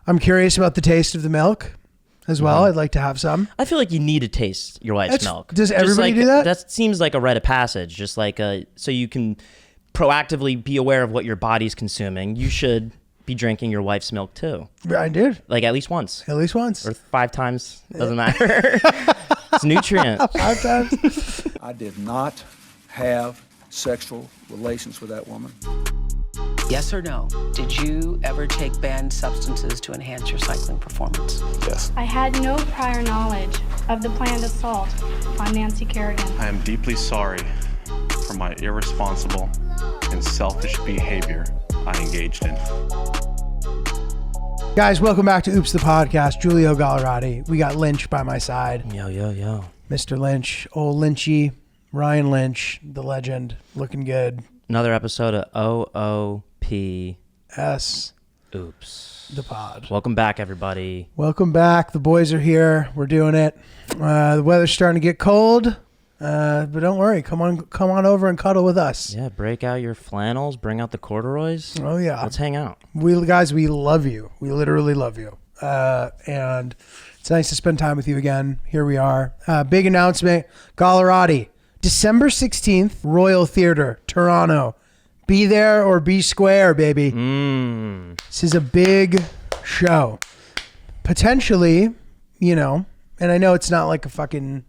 I'm curious about the taste of the milk as well. I'd like to have some. I feel like you need to taste your wife's milk. Does everybody do that? That seems like a rite of passage, just like so you can proactively be aware of what your body's consuming. You should be drinking your wife's milk too. I did. Like at least once. At least once. Or 5 times. Doesn't matter. It's nutrient. 5 times. I did not have sexual relations with that woman. Yes or no? Did you ever take banned substances to enhance your cycling performance? Yes. I had no prior knowledge of the planned assault on Nancy Kerrigan. I am deeply sorry for my irresponsible and selfish behavior I engaged in. Guys, welcome back to Oops the Podcast. Giulio Gallerati. We got Lynch by my side. Yo, yo, yo. Mr. Lynch, old Lynchy, Ryan Lynch, the legend, looking good. Another episode of S. Oops. The pod. Welcome back, everybody. Welcome back. The boys are here. We're doing it. The weather's starting to get cold, but don't worry. Come on over and cuddle with us. Yeah, break out your flannels. Bring out the corduroys. Oh yeah. Let's hang out. We love you. We literally love you. And it's nice to spend time with you again. Here we are. Big announcement. Gallerati, December 16th, Royal Theatre, Toronto. Be there or be square, baby. This is a big show. Potentially, and I know it's not like a fucking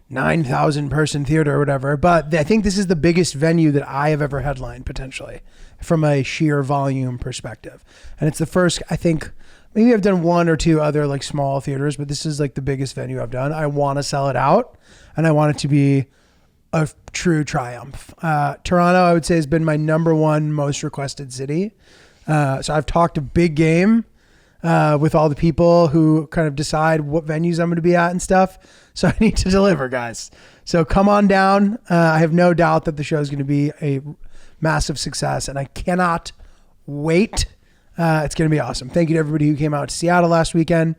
9,000 person theater or whatever, but I think this is the biggest venue that I have ever headlined, potentially, from a sheer volume perspective. And it's the first, I think, maybe I've done 1 or 2 other like small theaters, but this is like the biggest venue I've done. I want to sell it out, and I want it to be a true triumph. Toronto, I would say, has been my number 1 most requested city. So I've talked a big game with all the people who kind of decide what venues I'm going to be at and stuff. So I need to deliver, guys. So come on down. I have no doubt that the show is going to be a massive success, and I cannot wait. It's going to be awesome. Thank you to everybody who came out to Seattle last weekend.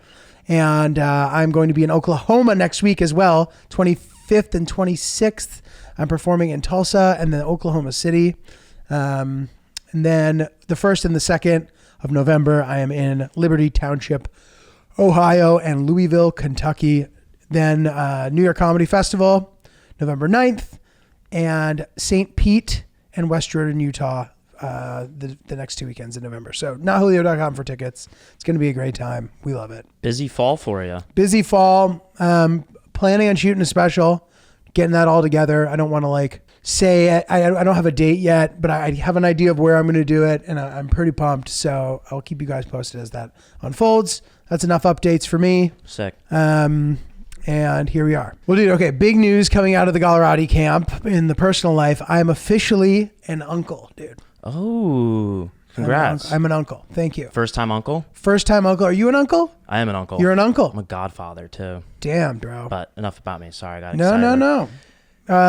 And I'm going to be in Oklahoma next week as well, 25th and 26th. I'm performing in Tulsa and then Oklahoma City. And then the 1st and the 2nd of November, I am in Liberty Township, Ohio, and Louisville, Kentucky. Then New York Comedy Festival, November 9th, and St. Pete and West Jordan, Utah, the next 2 weekends in November. So notjulio.com for tickets. It's going to be a great time. We love it. Busy fall for you. Busy fall. Planning on shooting a special, getting that all together. I don't want to say I don't have a date yet, but I have an idea of where I'm going to do it, and I'm pretty pumped. So I'll keep you guys posted as that unfolds. That's enough updates for me. Sick. And here we are. Well, dude, okay, big news coming out of the Gallerati camp in the personal life. I'm officially an uncle, dude. Oh, congrats. I'm an uncle. Thank you. First time uncle? First time uncle. Are you an uncle? I am an uncle. You're an uncle? I'm a godfather too. Damn, bro. But enough about me. Sorry, I got excited. No.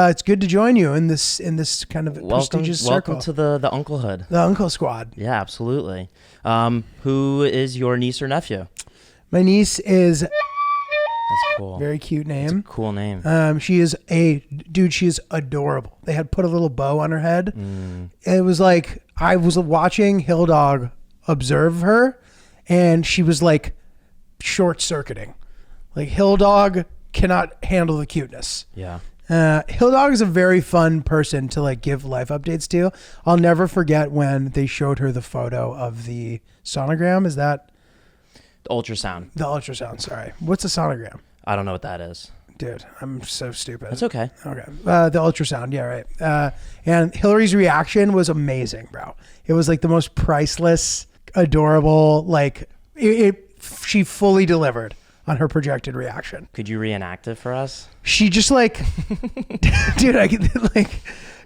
It's good to join you in this kind of prestigious circle. Welcome to the unclehood. The uncle squad. Yeah, absolutely. Who is your niece or nephew? My niece is... That's cool. Very cute name. That's a cool name. She is she is adorable. They had put a little bow on her head. It was like, I was watching Hill Dog observe her, and she was like short circuiting. Like, Hill Dog cannot handle the cuteness. Yeah. Hill Dog is a very fun person to like give life updates to. I'll never forget when they showed her the photo of the sonogram. Is that... The ultrasound. The ultrasound, sorry. What's a sonogram? I don't know what that is. Dude, I'm so stupid. That's okay. Okay. The ultrasound, yeah, right. And Hillary's reaction was amazing, bro. It was like the most priceless, adorable, like, she fully delivered on her projected reaction. Could you reenact it for us? She just like, dude,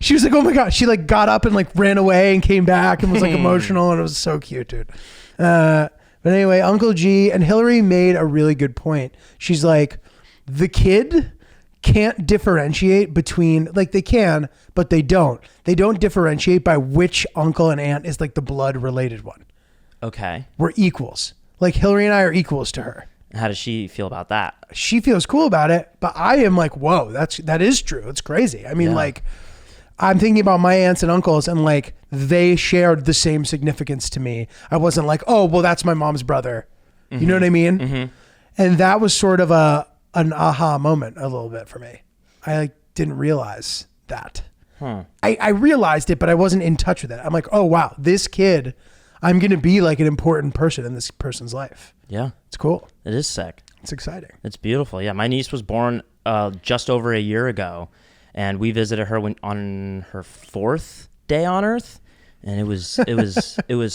she was like, oh my God. She like got up and like ran away and came back and was like emotional, and it was so cute, dude. But anyway, Uncle G, and Hillary made a really good point. She's like, the kid can't differentiate between, like, they can, but they don't. They don't differentiate by which uncle and aunt is like the blood related one. Okay. We're equals. Like, Hillary and I are equals to her. How does she feel about that? She feels cool about it, but I am like, whoa, that is true. It's crazy. I mean, like, I'm thinking about my aunts and uncles, and like, they shared the same significance to me. I wasn't like, oh, well, that's my mom's brother. You know what I mean? And that was sort of an aha moment a little bit for me. I like didn't realize that. I realized it, but I wasn't in touch with it. I'm like, oh wow, this kid, I'm going to be like an important person in this person's life. Yeah. It's cool. It is sick. It's exciting. It's beautiful. Yeah. My niece was born just over a year ago, and we visited her on her 4th day on Earth. And it was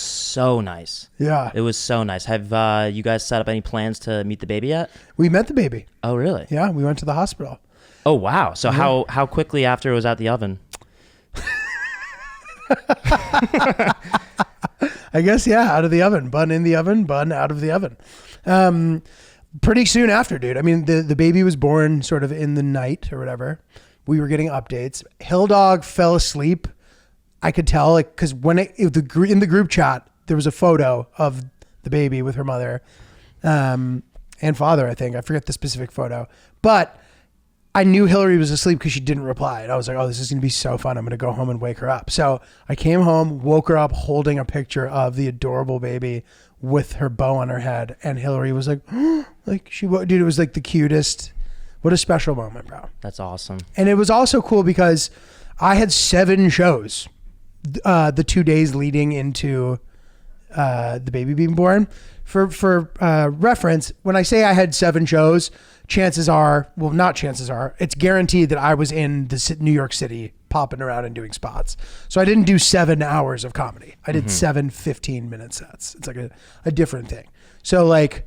so nice. Yeah. It was so nice. Have you guys set up any plans to meet the baby yet? We met the baby. Oh, really? Yeah. We went to the hospital. Oh, wow. So how quickly after it was out the oven? I guess, yeah, out of the oven, bun in the oven, bun out of the oven. Pretty soon after, dude. I mean, the baby was born sort of in the night or whatever. We were getting updates. Hill Dog fell asleep. I could tell, like, because in the group chat, there was a photo of the baby with her mother and father, I think. I forget the specific photo. But I knew Hillary was asleep because she didn't reply. And I was like, oh, this is going to be so fun. I'm going to go home and wake her up. So I came home, woke her up holding a picture of the adorable baby with her bow on her head. And Hillary was like, dude, it was like the cutest. What a special moment, bro. That's awesome. And it was also cool because I had 7 shows the 2 days leading into the baby being born. For reference, when I say I had 7 shows, it's guaranteed that I was in the New York City popping around and doing spots. So I didn't do 7 hours of comedy. I did 7 15-minute sets. It's like a different thing. So like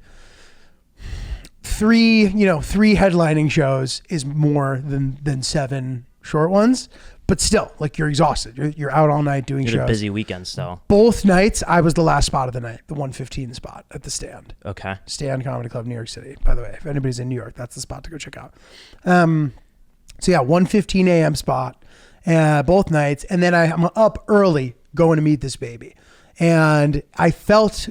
3 headlining shows is more than 7 short ones. But still, like, you're exhausted. You're out all night doing shows. A busy weekend still. Both nights, I was the last spot of the night, the 1:15 spot at the Stand. Okay. Stand Comedy Club, New York City. By the way, if anybody's in New York, that's the spot to go check out. So yeah, 1:15 a.m. spot, both nights, and then I'm up early going to meet this baby, and I felt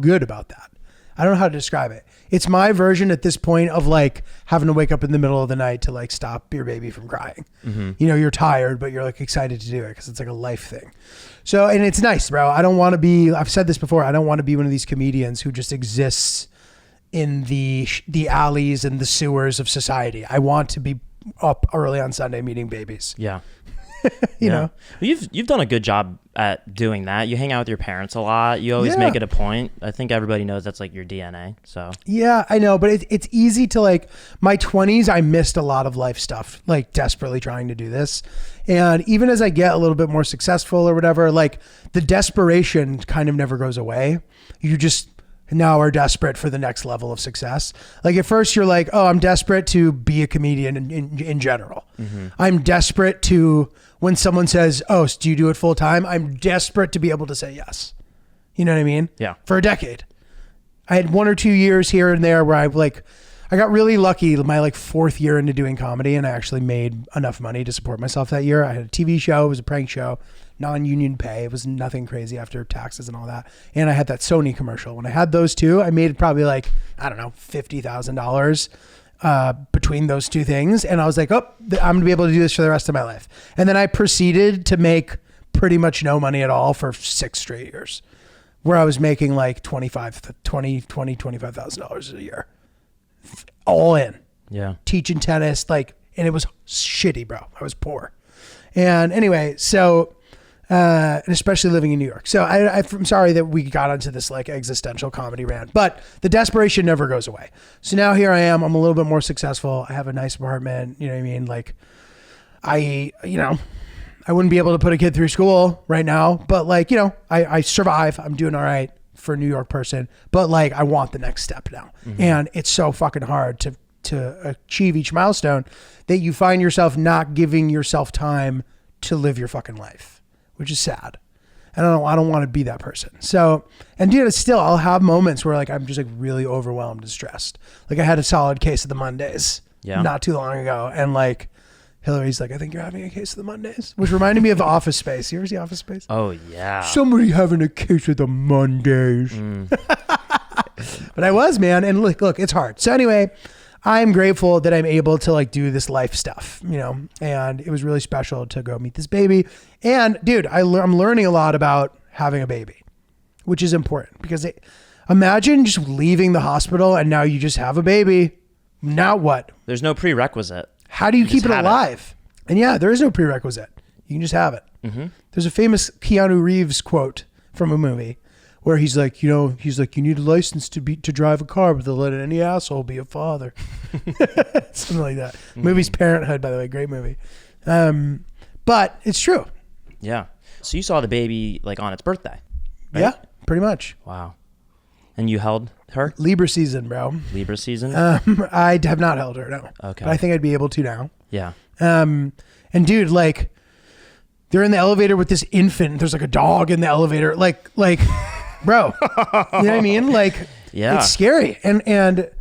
good about that. I don't know how to describe it. It's my version at this point of like having to wake up in the middle of the night to like stop your baby from crying. You know, you're tired, but you're like excited to do it because it's like a life thing. So, and it's nice, bro. I don't want to be, I've said this before, I don't want to be one of these comedians who just exists in the alleys and the sewers of society. I want to be up early on Sunday meeting babies. Yeah. you know, you've done a good job at doing that. You hang out with your parents a lot. You always make it a point. I think everybody knows that's like your DNA. So yeah, I know, but it's easy to like my 20s. I missed a lot of life stuff, like desperately trying to do this. And even as I get a little bit more successful or whatever, like the desperation kind of never goes away. You just now are desperate for the next level of success. Like at first you're like, oh, I'm desperate to be a comedian in general. I'm desperate to, when someone says, oh, do you do it full time? I'm desperate to be able to say yes. You know what I mean? Yeah. For a decade. I had 1 or 2 years here and there where I got really lucky my like 4th year into doing comedy, and I actually made enough money to support myself that year. I had a TV show. It was a prank show, non-union pay. It was nothing crazy after taxes and all that. And I had that Sony commercial. When I had those two, I made probably like, I don't know, $50,000 between those two things. And I was like, oh, I'm gonna be able to do this for the rest of my life. And then I proceeded to make pretty much no money at all for 6 straight years, where I was making like $25,000 a year, all in. Yeah. Teaching tennis, like, and it was shitty, bro. I was poor. And anyway, so, and especially living in New York. So I'm sorry that we got onto this like existential comedy rant, but the desperation never goes away. So now here I am. I'm a little bit more successful. I have a nice apartment. You know what I mean? Like I wouldn't be able to put a kid through school right now, but like, I survive. I'm doing all right for a New York person, but like, I want the next step now. And it's so fucking hard to achieve each milestone that you find yourself not giving yourself time to live your fucking life, which is sad. I don't want to be that person. So, and dude, still, I'll have moments where like, I'm just like really overwhelmed and stressed. Like I had a solid case of the Mondays not too long ago. And like, Hillary's like, I think you're having a case of the Mondays, which reminded me of Office Space. You ever see Office Space? Oh yeah. Somebody having a case of the Mondays. But I was, man. And look, it's hard. So anyway, I'm grateful that I'm able to like do this life stuff, and it was really special to go meet this baby. And dude, I'm learning a lot about having a baby, which is important because Imagine just leaving the hospital and now you just have a baby. Now what? There's no prerequisite. How do you keep just it have it. alive? And yeah, there is no prerequisite. You can just have it. Mm-hmm. There's a famous Keanu Reeves quote from a movie where he's like, you need a license to drive a car, but they'll let any asshole be a father. Something like that. Movie's Parenthood, by the way, great movie. But it's true. Yeah. So you saw the baby like on its birthday. Right? Yeah, pretty much. Wow. And you held her? Libra season, bro. Libra season? I have not held her, no. Okay. But I think I'd be able to now. Yeah. And dude, like, they're in the elevator with this infant. There's like a dog in the elevator. Like, bro, you know what I mean? Like, Yeah. it's scary. And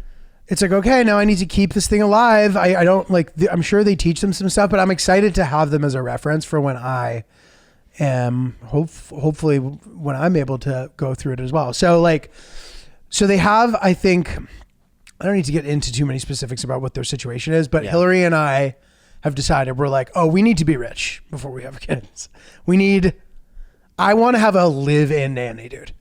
it's like, okay, now I need to keep this thing alive. I don't like, I'm sure they teach them some stuff, but I'm excited to have them as a reference for when I am, hopefully when I'm able to go through it as well. So they have, I think, I don't need to get into too many specifics about what their situation is, but Yeah. Hillary and I have decided, we're like, oh, we need to be rich before we have kids. I want to have a live-in nanny, dude.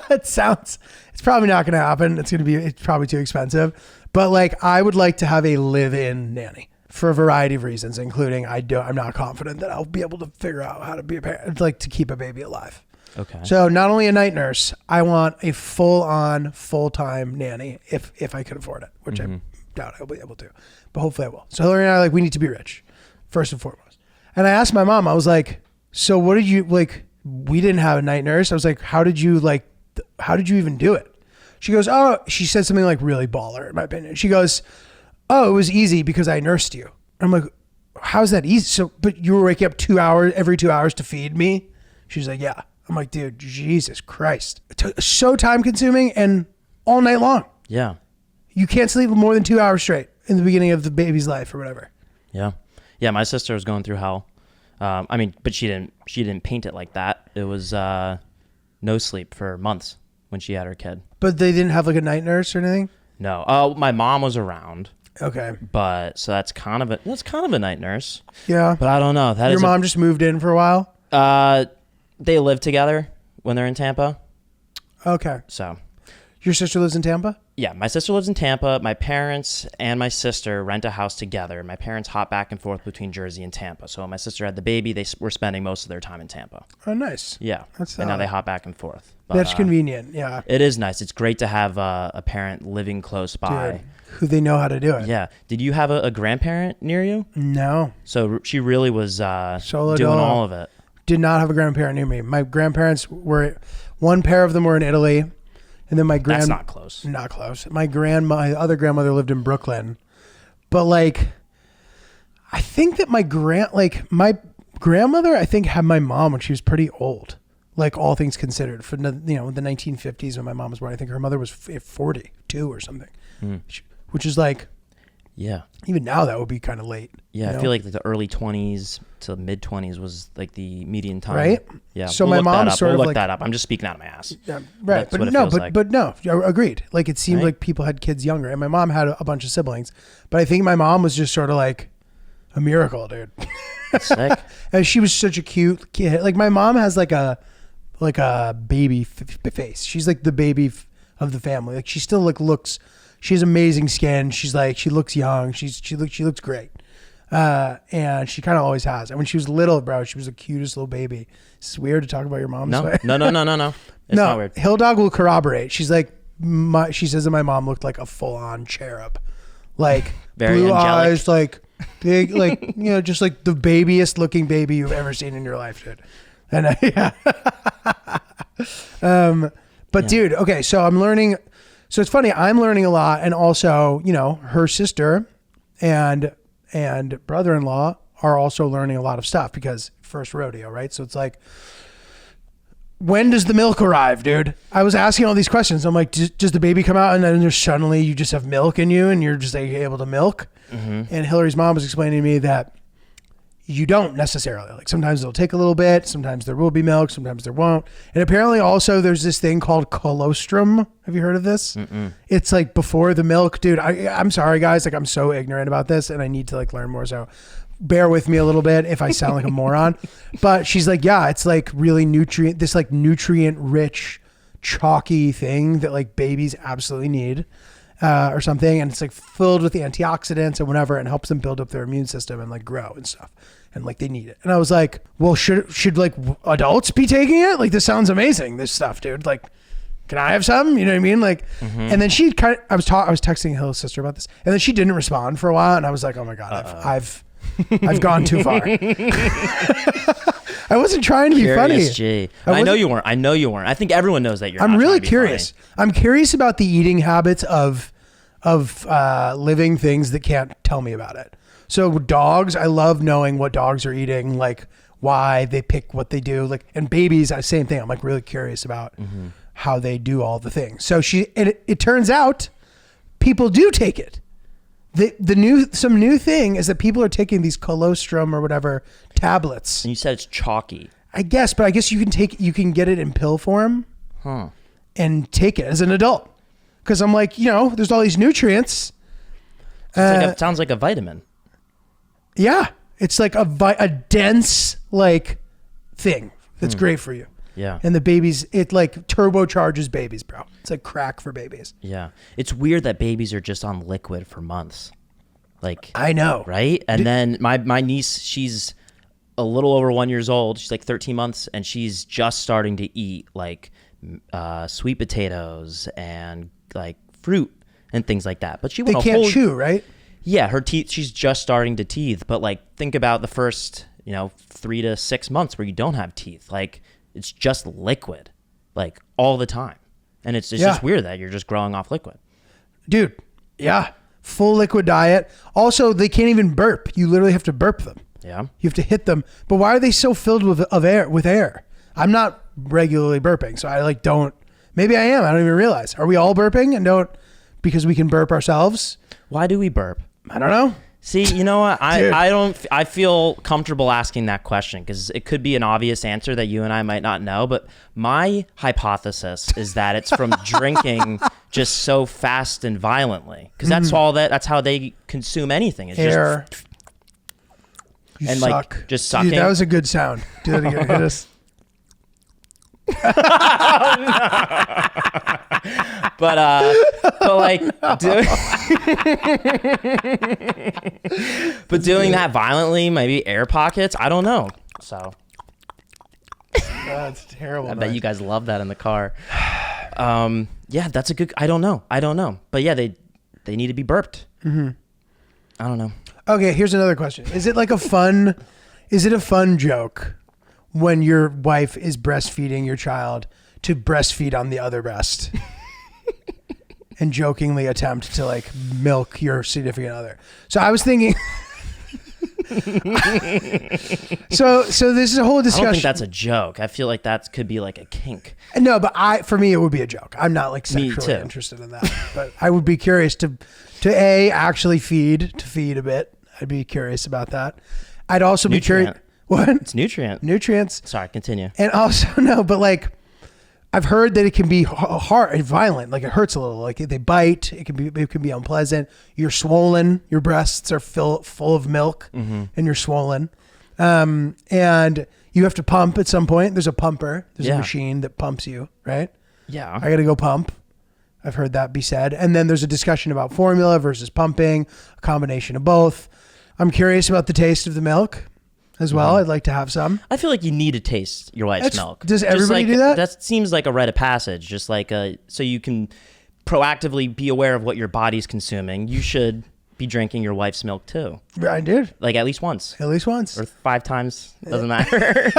It's probably not going to happen. It's probably too expensive, but like, I would like to have a live-in nanny for a variety of reasons, including I'm not confident that I'll be able to figure out how to be a parent, like to keep a baby alive. Okay. So not only a night nurse, I want a full-on, full-time nanny if I could afford it, which I doubt I'll be able to, but hopefully I will. So Hillary and I are like, we need to be rich, first and foremost. And I asked my mom, I was like, so what did you, like, we didn't have a night nurse. I was like, how did you even do it? She goes, oh, she said something like really baller in my opinion. She goes, oh, it was easy because I nursed you. I'm like, how's that easy? So, but you were waking up every 2 hours to feed me? She's like, yeah. I'm like, dude, Jesus Christ. So time consuming and all night long. Yeah. You can't sleep more than 2 hours straight in the beginning of the baby's life or whatever. Yeah. Yeah. My sister was going through hell. But she didn't paint it like that. It was no sleep for months when she had her kid. But they didn't have like a night nurse or anything? No. My mom was around. Okay. But so that's kind of a night nurse. Yeah. But I don't know. Your mom just moved in for a while? They live together when they're in Tampa. Okay. So Your sister lives in Tampa? yeah, my sister lives in Tampa. My parents and my sister rent a house together. My parents hop back and forth between Jersey and Tampa. So when my sister had the baby, they were spending most of their time in Tampa. Oh, nice. Yeah. That's and now solid. they hop back and forth. But, That's convenient. Yeah. It is nice. It's great to have a parent living close by. Dude, who they know how to do it. Yeah. Did you have a grandparent near you? No. So she really was Solo doing dolo. all of it. Did not have a grandparent near me. My grandparents one pair of them were in Italy. And then That's not close. Not close. My other grandmother lived in Brooklyn. But like, I think that my grandmother, I think, had my mom when she was pretty old. Like, all things considered, for the 1950s when my mom was born. I think her mother was 42 or something, which is like, Yeah. even now that would be kind of late. Yeah, you know? I feel like the early 20s to mid 20s was like the median time. Right? Yeah. So we'll my look mom's that up. sort We'll of look like- that up. I'm just speaking out of my ass. Yeah, right. That's But what it no, feels but like. but no, agreed. Like, it seemed Right? like people had kids younger, and my mom had a bunch of siblings. But I think my mom was just sort of like a miracle, dude. Sick. And she was such a cute kid. Like, my mom has like a baby face. She's like the baby of the family. Like, she still looks. She has amazing skin. She looks young. She looks great. And she kind of always has. And when she was little, bro, she was the cutest little baby. It's weird to talk about your mom. No. this way. No. It's not weird. Hill Dog will corroborate. She's like, she says that my mom looked like a full-on cherub, like Very blue angelic. eyes, like big, like just like the babiest looking baby you've ever seen in your life, dude. And yeah. But dude, okay, so I'm learning. So it's funny. I'm learning a lot, and also, her sister and brother-in-law are also learning a lot of stuff because first rodeo, right? So it's like, when does the milk arrive, dude? I was asking all these questions. I'm like, does the baby come out and then there's suddenly you just have milk in you and you're just like able to milk? Mm-hmm. And Hillary's mom was explaining to me that you don't necessarily. Like, sometimes it'll take a little bit. Sometimes there will be milk. Sometimes there won't. And apparently also there's this thing called colostrum. Have you heard of this? Mm-mm. It's like before the milk, dude. I'm sorry, guys. Like, I'm so ignorant about this and I need to like learn more. So bear with me a little bit if I sound like a moron. But she's like, yeah, it's like really nutrient rich chalky thing that like babies absolutely need, or something, and it's like filled with antioxidants and whatever, and helps them build up their immune system and like grow and stuff, and like they need it. And I was like, well, should like adults be taking it? Like, this sounds amazing, this stuff, dude. Like, can I have some? You know what I mean? Like, and then she I was texting Hill's sister about this, and then she didn't respond for a while, and I was like, oh my God, I've gone too far. I wasn't trying to be funny. G. I know you weren't. I think everyone knows that you're I'm not really trying to be curious. funny. I'm curious about the eating habits of living things that can't tell me about it. So dogs, I love knowing what dogs are eating, like why they pick what they do. Like, and babies, same thing. I'm like really curious about how they do all the things. So it turns out people do take it. Some new thing is that people are taking these colostrum or whatever tablets. And you said it's chalky. I guess you can get it in pill form, and take it as an adult. Because I'm like, there's all these nutrients. It sounds like a vitamin. Yeah, it's like a dense like thing that's great for you. Yeah. And the babies, it like turbocharges babies, bro. It's like crack for babies. Yeah. It's weird that babies are just on liquid for months. Like, I know. Right? And then my niece, she's a little over 1 year old. She's like 13 months, and she's just starting to eat like sweet potatoes and like fruit and things like that. But They can't chew, right? Yeah, her teeth, she's just starting to teeth. But like, think about the first, 3 to 6 months where you don't have teeth. Like, it's just liquid, like all the time. And it's just weird that you're just growing off liquid. Dude, yeah. Full liquid diet. Also, they can't even burp. You literally have to burp them. Yeah. You have to hit them. But why are they so filled with air? I'm not regularly burping, so I don't. Maybe I am. I don't even realize. Are we all burping and don't because we can burp ourselves? Why do we burp? I don't know. See, you know what? I feel comfortable asking that question because it could be an obvious answer that you and I might not know. But my hypothesis is that it's from drinking just so fast and violently, because that's how they consume anything. It's air. You suck. Like just sucking. Dude, that was a good sound. Do that again. Hit us. But doing that violently, maybe air pockets. I don't know. So that's terrible. I bet you guys love that in the car. Yeah, that's a good. I don't know. But yeah, they need to be burped. I don't know. Okay, here's another question. Is it a fun joke when your wife is breastfeeding your child to breastfeed on the other breast and jokingly attempt to like milk your significant other? So I was thinking, so this is a whole discussion. I don't think that's a joke. I feel like that could be like a kink. No, but for me, it would be a joke. I'm not like sexually interested in that, but I would be curious to actually feed a bit. I'd be curious about that. I'd also be curious. What? It's nutrients. Sorry, continue. And also, no, but like, I've heard that it can be hard and violent. Like, it hurts a little. Like, they bite. It can be unpleasant. You're swollen. Your breasts are full of milk, and you're swollen. And you have to pump at some point. There's a pumper. There's a machine that pumps you, right? Yeah. I got to go pump. I've heard that be said. And then there's a discussion about formula versus pumping, a combination of both. I'm curious about the taste of the milk as well. I'd like to have some. I feel like you need to taste your wife's milk. Does everybody do that? That seems like a rite of passage, just like so you can proactively be aware of what your body's consuming. You should be drinking your wife's milk too. I did. Like at least once. At least once. Or 5 times. Doesn't matter.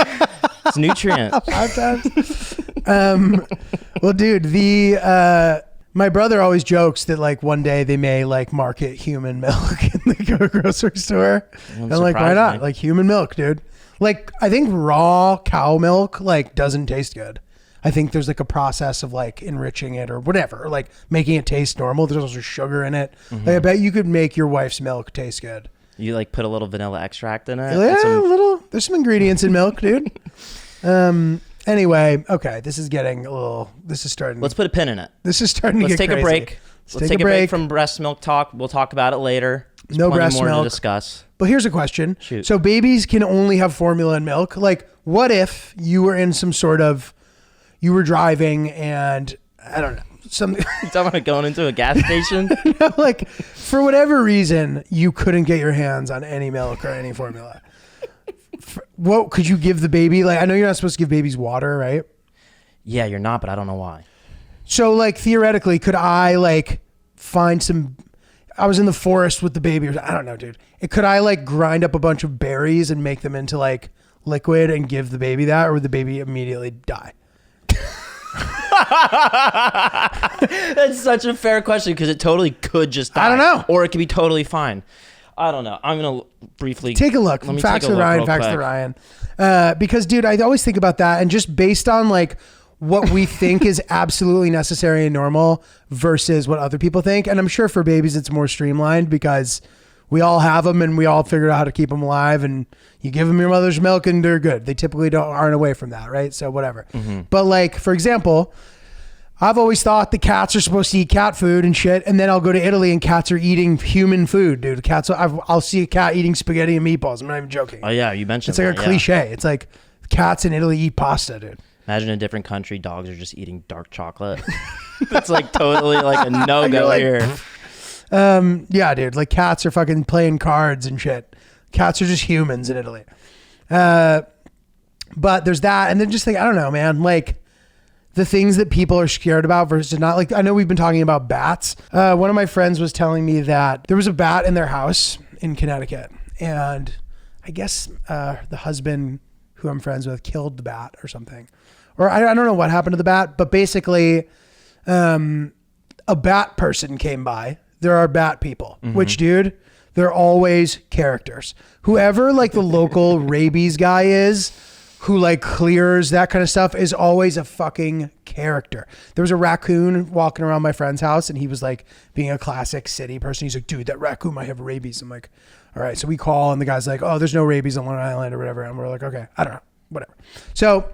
It's nutrient. 5 times. Well, dude, my brother always jokes that like one day they may like market human milk in the grocery store. And like, why not? Like human milk, dude. Like, I think raw cow milk like doesn't taste good. I think there's like a process of like enriching it or whatever, or like making it taste normal. There's also sugar in it. Like, I bet you could make your wife's milk taste good. You like put a little vanilla extract in it? Yeah, a little. There's some ingredients in milk, dude. Anyway, okay, this is starting. Let's put a pin in it. This is starting to get crazy. Let's take a break. Let's take a break from breast milk talk. We'll talk about it later. There's no breast more milk to discuss. But here's a question. Shoot. So babies can only have formula and milk. Like, what if you were in some sort of, you were driving and I don't know, something. You talking about going into a gas station? Like, for whatever reason, you couldn't get your hands on any milk or any formula. What could you give the baby? Like, I know you're not supposed to give babies water, right? Yeah, you're not, but I don't know why. So, like, theoretically, could I, like, find some... I was in the forest with the baby. I don't know, dude. Could I, like, grind up a bunch of berries and make them into, like, liquid and give the baby that? Or would the baby immediately die? That's such a fair question because it totally could just die. I don't know. Or it could be totally fine. I don't know. I'm going to briefly... Take a look. Let me Facts take a with look Ryan. real Facts quick. with Ryan. Because, dude, I always think about that. And just based on, like, what we think is absolutely necessary and normal versus what other people think. And I'm sure for babies it's more streamlined because we all have them and we all figured out how to keep them alive, and you give them your mother's milk and they're good. They typically aren't away from that, right? So whatever. But, like, for example, I've always thought the cats are supposed to eat cat food and shit, and then I'll go to Italy and cats are eating human food, dude. I'll see a cat eating spaghetti and meatballs. I'm not even joking. Oh, yeah, you mentioned It's like that, a cliche. It's like cats in Italy eat pasta, dude. Imagine in a different country, dogs are just eating dark chocolate. It's like totally like a no-go like, here. Yeah, dude. Like cats are fucking playing cards and shit. Cats are just humans in Italy. But there's that, and then just like, I don't know, man. Like the things that people are scared about versus not. Like I know we've been talking about bats. One of my friends was telling me that there was a bat in their house in Connecticut, and I guess the husband, who I'm friends with, killed the bat or something. Or I don't know what happened to the bat, but basically a bat person came by. There are bat people, which, dude, they're always characters. Whoever like the local rabies guy is, who like clears that kind of stuff, is always a fucking character. There was a raccoon walking around my friend's house, and he was like being a classic city person. He's like, dude, that raccoon might have rabies. I'm like, all right. So we call, and the guy's like, oh, there's no rabies on Long Island or whatever. And we're like, okay, I don't know, whatever. So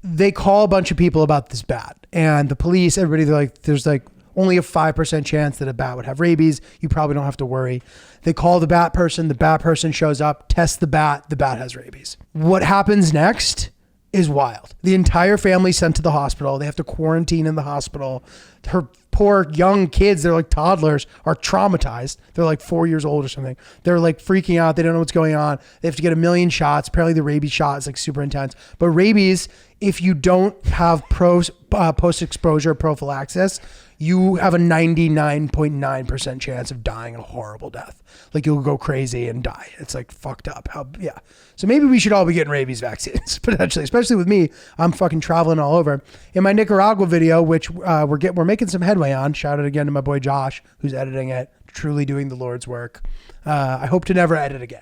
they call a bunch of people about this bat, and the police, everybody, they're like, there's like only a 5% chance that a bat would have rabies. You probably don't have to worry. They call the bat person shows up, tests the bat has rabies. What happens next is wild. The entire family sent to the hospital. They have to quarantine in the hospital. Her poor young kids, they're like toddlers, are traumatized. They're like 4 years old or something. They're like freaking out. They don't know what's going on. They have to get 1 million shots. Apparently the rabies shot is like super intense. But rabies, if you don't have post-exposure prophylaxis, you have a 99.9% chance of dying a horrible death. Like you'll go crazy and die. It's like fucked up. Yeah. So maybe we should all be getting rabies vaccines potentially, especially with me. I'm fucking traveling all over. In my Nicaragua video, which we're making some headway on. Shout out again to my boy Josh, who's editing it, truly doing the Lord's work. I hope to never edit again.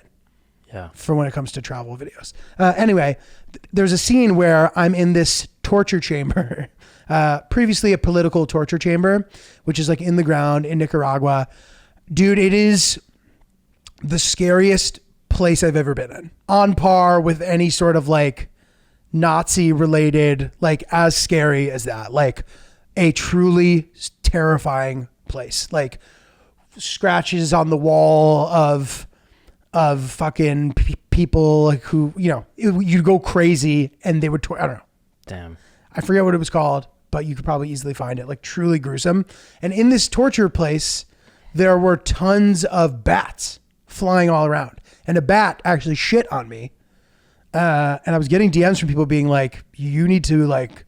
Yeah. For when it comes to travel videos. Anyway, there's a scene where I'm in this torture chamber, previously a political torture chamber, which is like in the ground in Nicaragua. Dude, it is the scariest place I've ever been in. On par with any sort of like Nazi related, like as scary as that, like a truly terrifying place. Like scratches on the wall of fucking people like who, you know, you'd go crazy and they would, I don't know. Damn. I forget what it was called, but you could probably easily find it. Like truly gruesome. And in this torture place, there were tons of bats flying all around. And a bat actually shit on me. And I was getting DMs from people being like, you need to like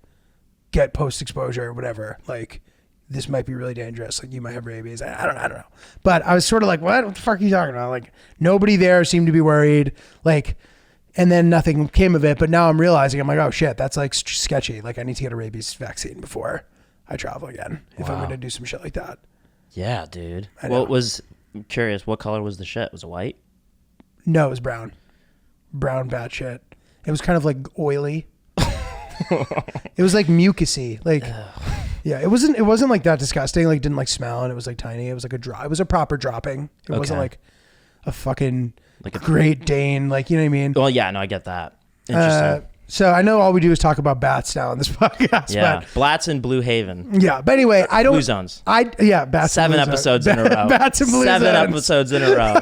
get post-exposure or whatever. Like this might be really dangerous. Like you might have rabies. I don't know. But I was sort of like, what the fuck are you talking about? Like nobody there seemed to be worried. Like, and then nothing came of it. But now I'm realizing, I'm like, oh shit, that's like sketchy. Like I need to get a rabies vaccine before I travel again. If I'm going to do some shit like that. Yeah, dude. I'm curious, what color was the shit? Was it white? No, it was brown. Brown bat shit. It was kind of like oily. It was like mucusy. Like, yeah, it wasn't like that disgusting. Like, didn't like smell, and it was like tiny. It was like it was a proper dropping. It wasn't like a fucking like a Great Dane. Like, you know what I mean? Well, yeah, no, I get that. Interesting. So I know all we do is talk about bats now on this podcast. Yeah, Blatz and Blue Haven. But, yeah. But anyway, I don't. Blue Zones. Bats. 7 and blue episodes zones. in a row. Bats and blue 7 zones. episodes in a row.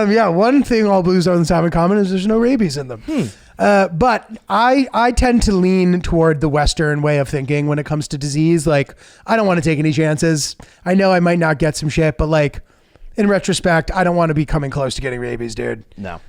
Yeah, one thing all blue zones have in common is there's no rabies in them. But I tend to lean toward the Western way of thinking when it comes to disease. Like, I don't want to take any chances. I know I might not get some shit, but like, in retrospect, I don't want to be coming close to getting rabies, dude. No.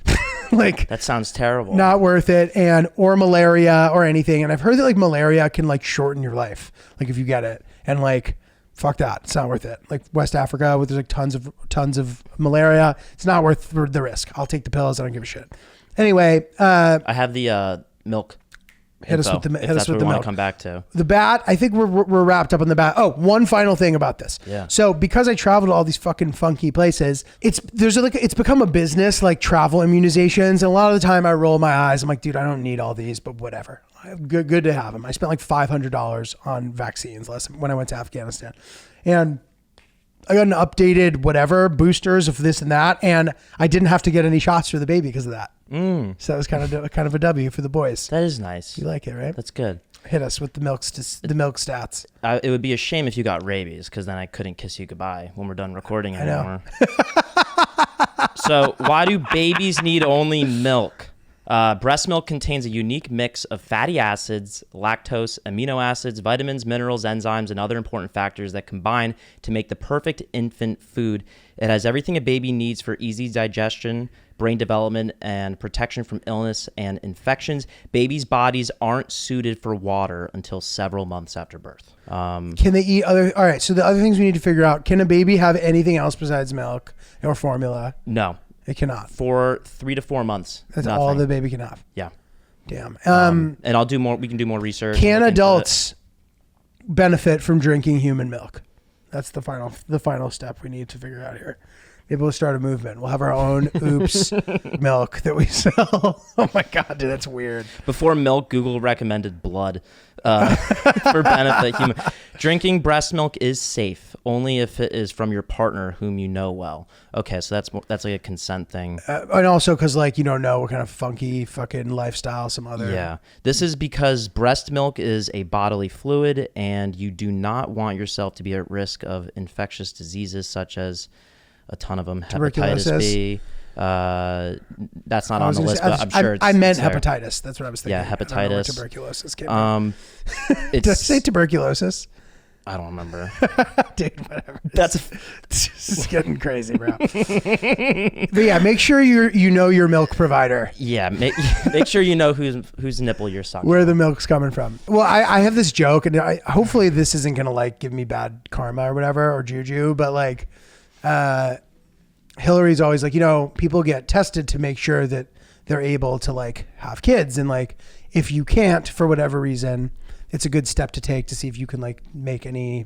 Like, That sounds terrible. not worth it. Or malaria or anything. And I've heard that like malaria can like shorten your life, like if you get it. And like, fuck that. It's not worth it. Like West Africa, where there's like tons of malaria. It's not worth the risk. I'll take the pills. I don't give a shit. Anyway, I have the milk. hit us info, with the if hit that's us with what the we want milk. to come back to. The bat, I think we're wrapped up on the bat. Oh, one final thing about this. Yeah. So because I travel to all these fucking funky places, it's become a business, like travel immunizations. And a lot of the time I roll my eyes. I'm like, dude, I don't need all these, but whatever. Good to have them. I spent like $500 on vaccines when I went to Afghanistan, and I got an updated whatever boosters of this and that, and I didn't have to get any shots for the baby because of that. So that was kind of a W for the boys. That is nice. You like it, right? That's good. Hit us with the milk stats. It would be a shame if you got rabies, because then I couldn't kiss you goodbye when we're done recording I know. anymore. So why do babies need only milk? Breast milk contains a unique mix of fatty acids, lactose, amino acids, vitamins, minerals, enzymes, and other important factors that combine to make the perfect infant food. It has everything a baby needs for easy digestion, brain development, and protection from illness and infections. Babies' bodies aren't suited for water until several months after birth. Can they eat all right, so the other things we need to figure out, can a baby have anything else besides milk or formula? No. It cannot. For 3 to 4 months. That's nothing. all the baby can have. Yeah. Damn. And I'll do more. We can do more research. Can look into adults benefit from drinking human milk? That's the final step we need to figure out here. Maybe we'll start a movement. We'll have our own oops milk that we sell. Oh my God, dude, that's weird. it. Before milk, Google recommended blood for benefit. Drinking breast milk is safe only if it is from your partner whom you know well. Okay, so that's like a consent thing. And also because like you don't know what kind of funky fucking lifestyle some other. Yeah. This is because breast milk is a bodily fluid and you do not want yourself to be at risk of infectious diseases such as a ton of them, Tuberculosis. hepatitis B. That's not on the list, but I'm sure I meant it's there. hepatitis. That's what I was thinking. Yeah, I don't know where hepatitis. tuberculosis came from. It's, Did I say tuberculosis? I don't remember. Dude, whatever. That's This is getting crazy, bro. But yeah, make sure you know your milk provider. yeah. Make sure you know whose nipple you're sucking. Where the milk's coming from. Well, I have this joke, and hopefully this isn't gonna like give me bad karma or whatever or juju, but like, Hillary's always like, people get tested to make sure that they're able to like have kids, and like if you can't for whatever reason, it's a good step to take to see if you can like make any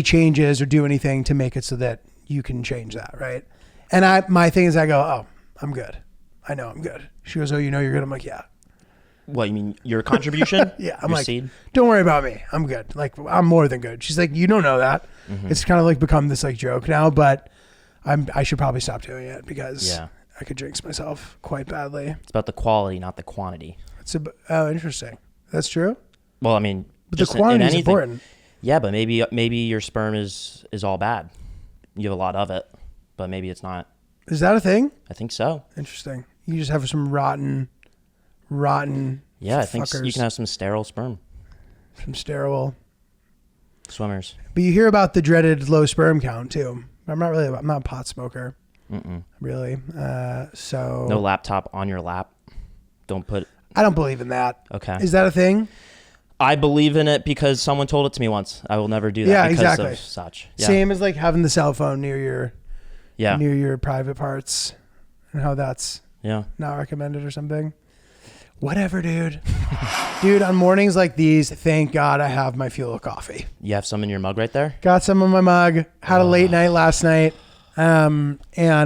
changes or do anything to make it so that you can change that, right? And my thing is I go, oh, I'm good. I know I'm good. She goes, oh, you know you're good? I'm like, yeah. What, you mean your contribution? Yeah. I'm Your like, seed? don't worry about me. I'm good. Like, I'm more than good. She's like, you don't know that. Mm-hmm. It's kind of like become this like joke now, but I should probably stop doing it because Yeah. I could jinx myself quite badly. It's about the quality, not the quantity. Oh, interesting. That's true. Well, I mean, But the just in quantity is anything. important. Yeah, but maybe your sperm is all bad. You have a lot of it, but maybe it's not. Is that a thing? I think so. Interesting. You just have some rotten. Yeah, I think fuckers. you can have some sterile sperm. Some sterile. Swimmers. But you hear about the dreaded low sperm count too. I'm not a pot smoker. Really. So. No laptop on your lap. Don't put. I don't believe in that. Okay. Is that a thing? I believe in it because someone told it to me once. I will never do that Yeah, because exactly. of such. Yeah. Same as like having the cell phone near Yeah. your private parts, and how that's Yeah. not recommended or something. Whatever, dude. Dude, on mornings like these, thank God I have my Fuel coffee. You have some in your mug right there? Got some in my mug. Had a late night last night, and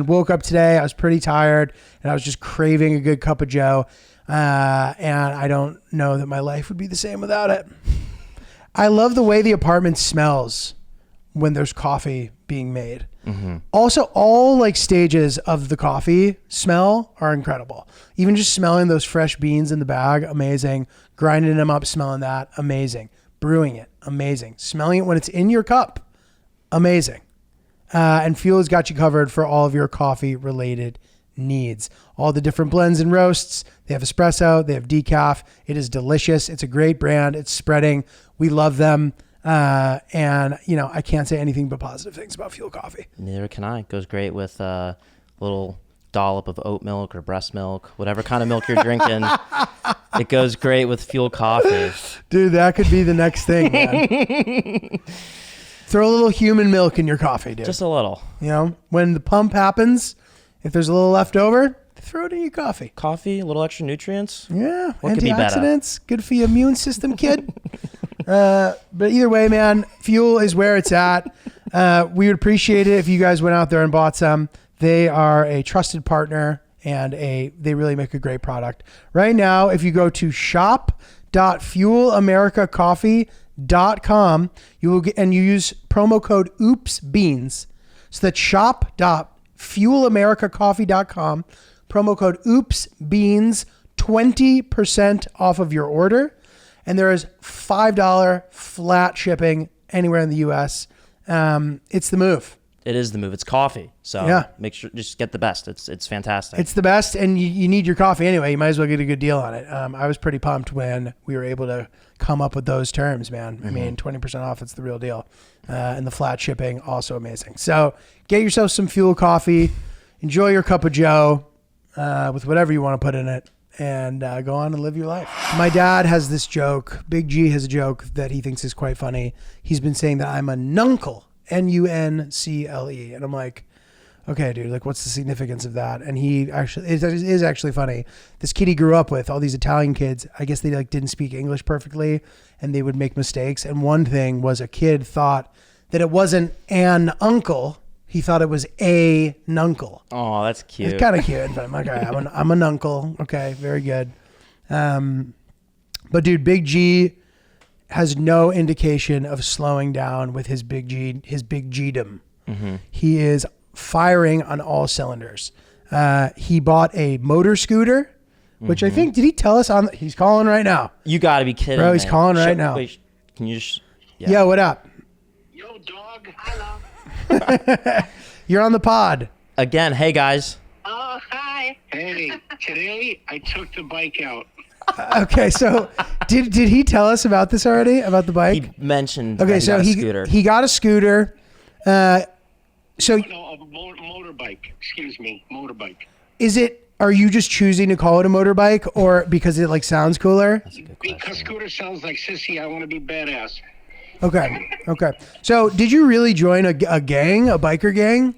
woke up today. I was pretty tired, and I was just craving a good cup of Joe. And I don't know that my life would be the same without it. I love the way the apartment smells when there's coffee being made. Also, all like stages of the coffee smell are incredible. Even just smelling those fresh beans in the bag, amazing. Grinding them up, smelling that, amazing. Brewing it, amazing. Smelling it when it's in your cup, amazing. And Fuel has got you covered for all of your coffee related needs. All the different blends and roasts. They have espresso, they have decaf. It is delicious. It's a great brand. It's spreading. We love them. And you know, I can't say anything but positive things about Fuel Coffee. Neither can I. It goes great with a little dollop of oat milk or breast milk, whatever kind of milk you're drinking. It goes great with Fuel Coffee. Dude, that could be the next thing, man. Throw a little human milk in your coffee, dude. Just a little. You know, when the pump happens, if there's a little left over, throw it in your coffee. Coffee, a little extra nutrients. Yeah, What could be better? antioxidants, good for your immune system, kid. But either way, man, Fuel is where it's at. We would appreciate it if you guys went out there and bought some. They are a trusted partner and they really make a great product. Right now, if you go to shop.fuelamericacoffee.com, you will get, and you use promo code OOPSBEANS. So that's shop.fuelamericacoffee.com, promo code OOPSBEANS, 20% off of your order. And there is $5 flat shipping anywhere in the U.S. It's the move. It is the move. It's coffee. So Yeah. make sure, just get the best. It's fantastic. It's the best, and you need your coffee anyway. You might as well get a good deal on it. I was pretty pumped when we were able to come up with those terms, man. I mean, 20% off, it's the real deal. And the flat shipping, also amazing. So get yourself some Fuel Coffee. Enjoy your cup of joe with whatever you want to put in it. And go on and live your life. My dad has this joke. Big G has a joke that he thinks is quite funny. He's been saying that I'm a nuncle, N-U-N-C-L-E. And I'm like, okay, dude, like what's the significance of that? And he actually, it is actually funny. This kid he grew up with, all these Italian kids, I guess they like didn't speak English perfectly and they would make mistakes. And one thing was a kid thought that it wasn't an uncle. He thought it was a nuncle. Oh, that's cute. It's kind of cute. But I'm like, okay, I'm an uncle. Okay, very good. But dude, Big G has no indication of slowing down with his Big G-dom. He is firing on all cylinders. He bought a motor scooter, which I think, did he tell us on? He's calling right now. You got to be kidding, Bro, he's man. calling right now. Wait, can you just... Yeah, what up? Yo, dog. Hello. You're on the pod. Again, hey, guys. Oh, hi. Hey, today I took the bike out. Okay, so did he tell us about this already, about the bike? He mentioned Okay, that so got a scooter. he got a scooter. So No, a motorbike. Excuse me, motorbike. are you just choosing to call it a motorbike or because it like sounds cooler? That's a good Because question. scooter sounds like sissy, I want to be badass. Okay. So did you really join a gang, a biker gang?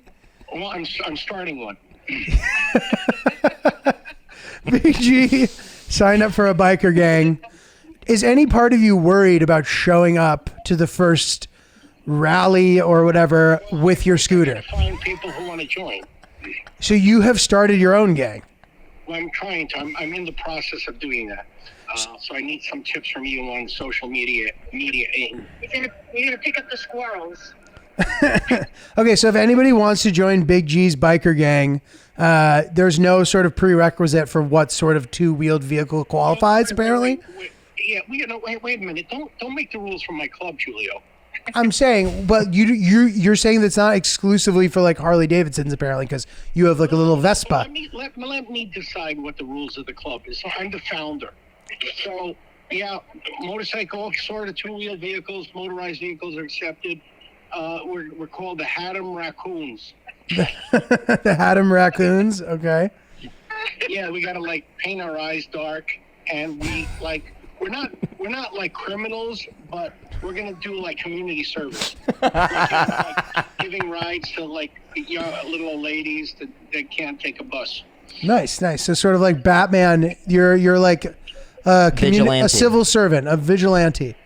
Well, I'm starting one. Big G signed up for a biker gang. Is any part of you worried about showing up to the first rally or whatever with your scooter? Find people who want to join. So you have started your own gang. Well, I'm trying to. I'm in the process of doing that. So I need some tips from you on social media. You're gonna pick up the squirrels. Okay, so if anybody wants to join Big G's biker gang, there's no sort of prerequisite for what sort of two-wheeled vehicle qualifies, apparently. Wait a minute. Don't make the rules for my club, Giulio. I'm saying, but you're saying that's not exclusively for like Harley Davidsons, apparently, because you have like a little Vespa. Let me decide what the rules of the club is. So I'm the founder. So yeah, motorcycle, sort of two-wheel vehicles, motorized vehicles are accepted. We're called the Haddam Raccoons. The Haddam Raccoons, okay. Yeah, we gotta like paint our eyes dark, and we're not like criminals, but we're gonna do like community service, like giving rides to like young little old ladies that can't take a bus. Nice. So sort of like Batman, you're like a Vigilante. civil servant, a vigilante.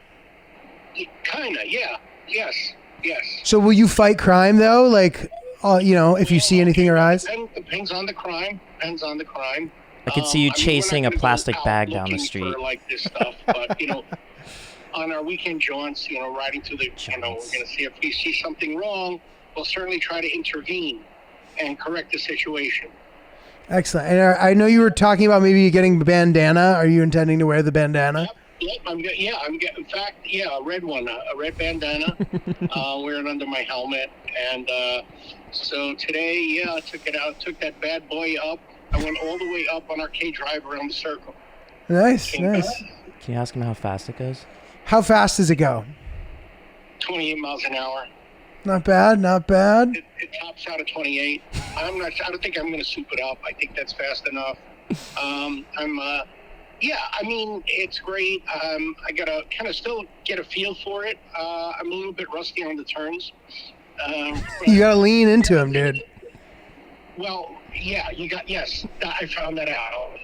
Kinda, yeah, yes. So will you fight crime though? Like, if you see anything arise? Depends on the crime. I could see you I mean, we're chasing not a gonna go plastic out bag down the looking street. for, like this stuff, but on our weekend jaunts, riding through the, we're gonna see if we see something wrong. we'll certainly try to intervene and correct the situation. Excellent. And I know you were talking about maybe getting a bandana. Are you intending to wear the bandana? Yep, I'm getting, in fact, a red one, a red bandana, wear it under my helmet. And so today, I took it out, took that bad boy up. I went all the way up on Arcade Drive around the circle. Nice. Can you ask him how fast it goes? How fast does it go? 28 miles an hour. Not bad. It tops out at 28. I don't think I'm going to soup it up. I think that's fast enough. It's great. I got to kind of still get a feel for it. I'm a little bit rusty on the turns. You got to lean into him, dude. Well, yes, I found that out.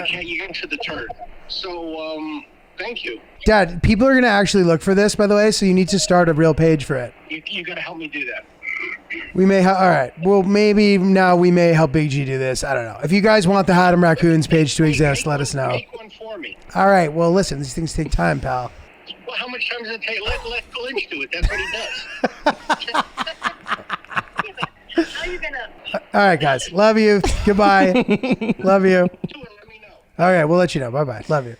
You get into the turn. So, thank you. Dad, people are going to actually look for this, by the way, so you need to start a real page for it. You got to help me do that. We may all right. Well, maybe now we may help Big G do this. I don't know. If you guys want the Haddam Raccoons page to exist, let us know. Make one for me. All right. Well, listen, these things take time, pal. Well, how much time does it take? Let Lynch do it. That's what he does. How you gonna? All right, guys. Love you. Goodbye. Love you. Do it. Let me know. All right. We'll let you know. Bye-bye. Love you.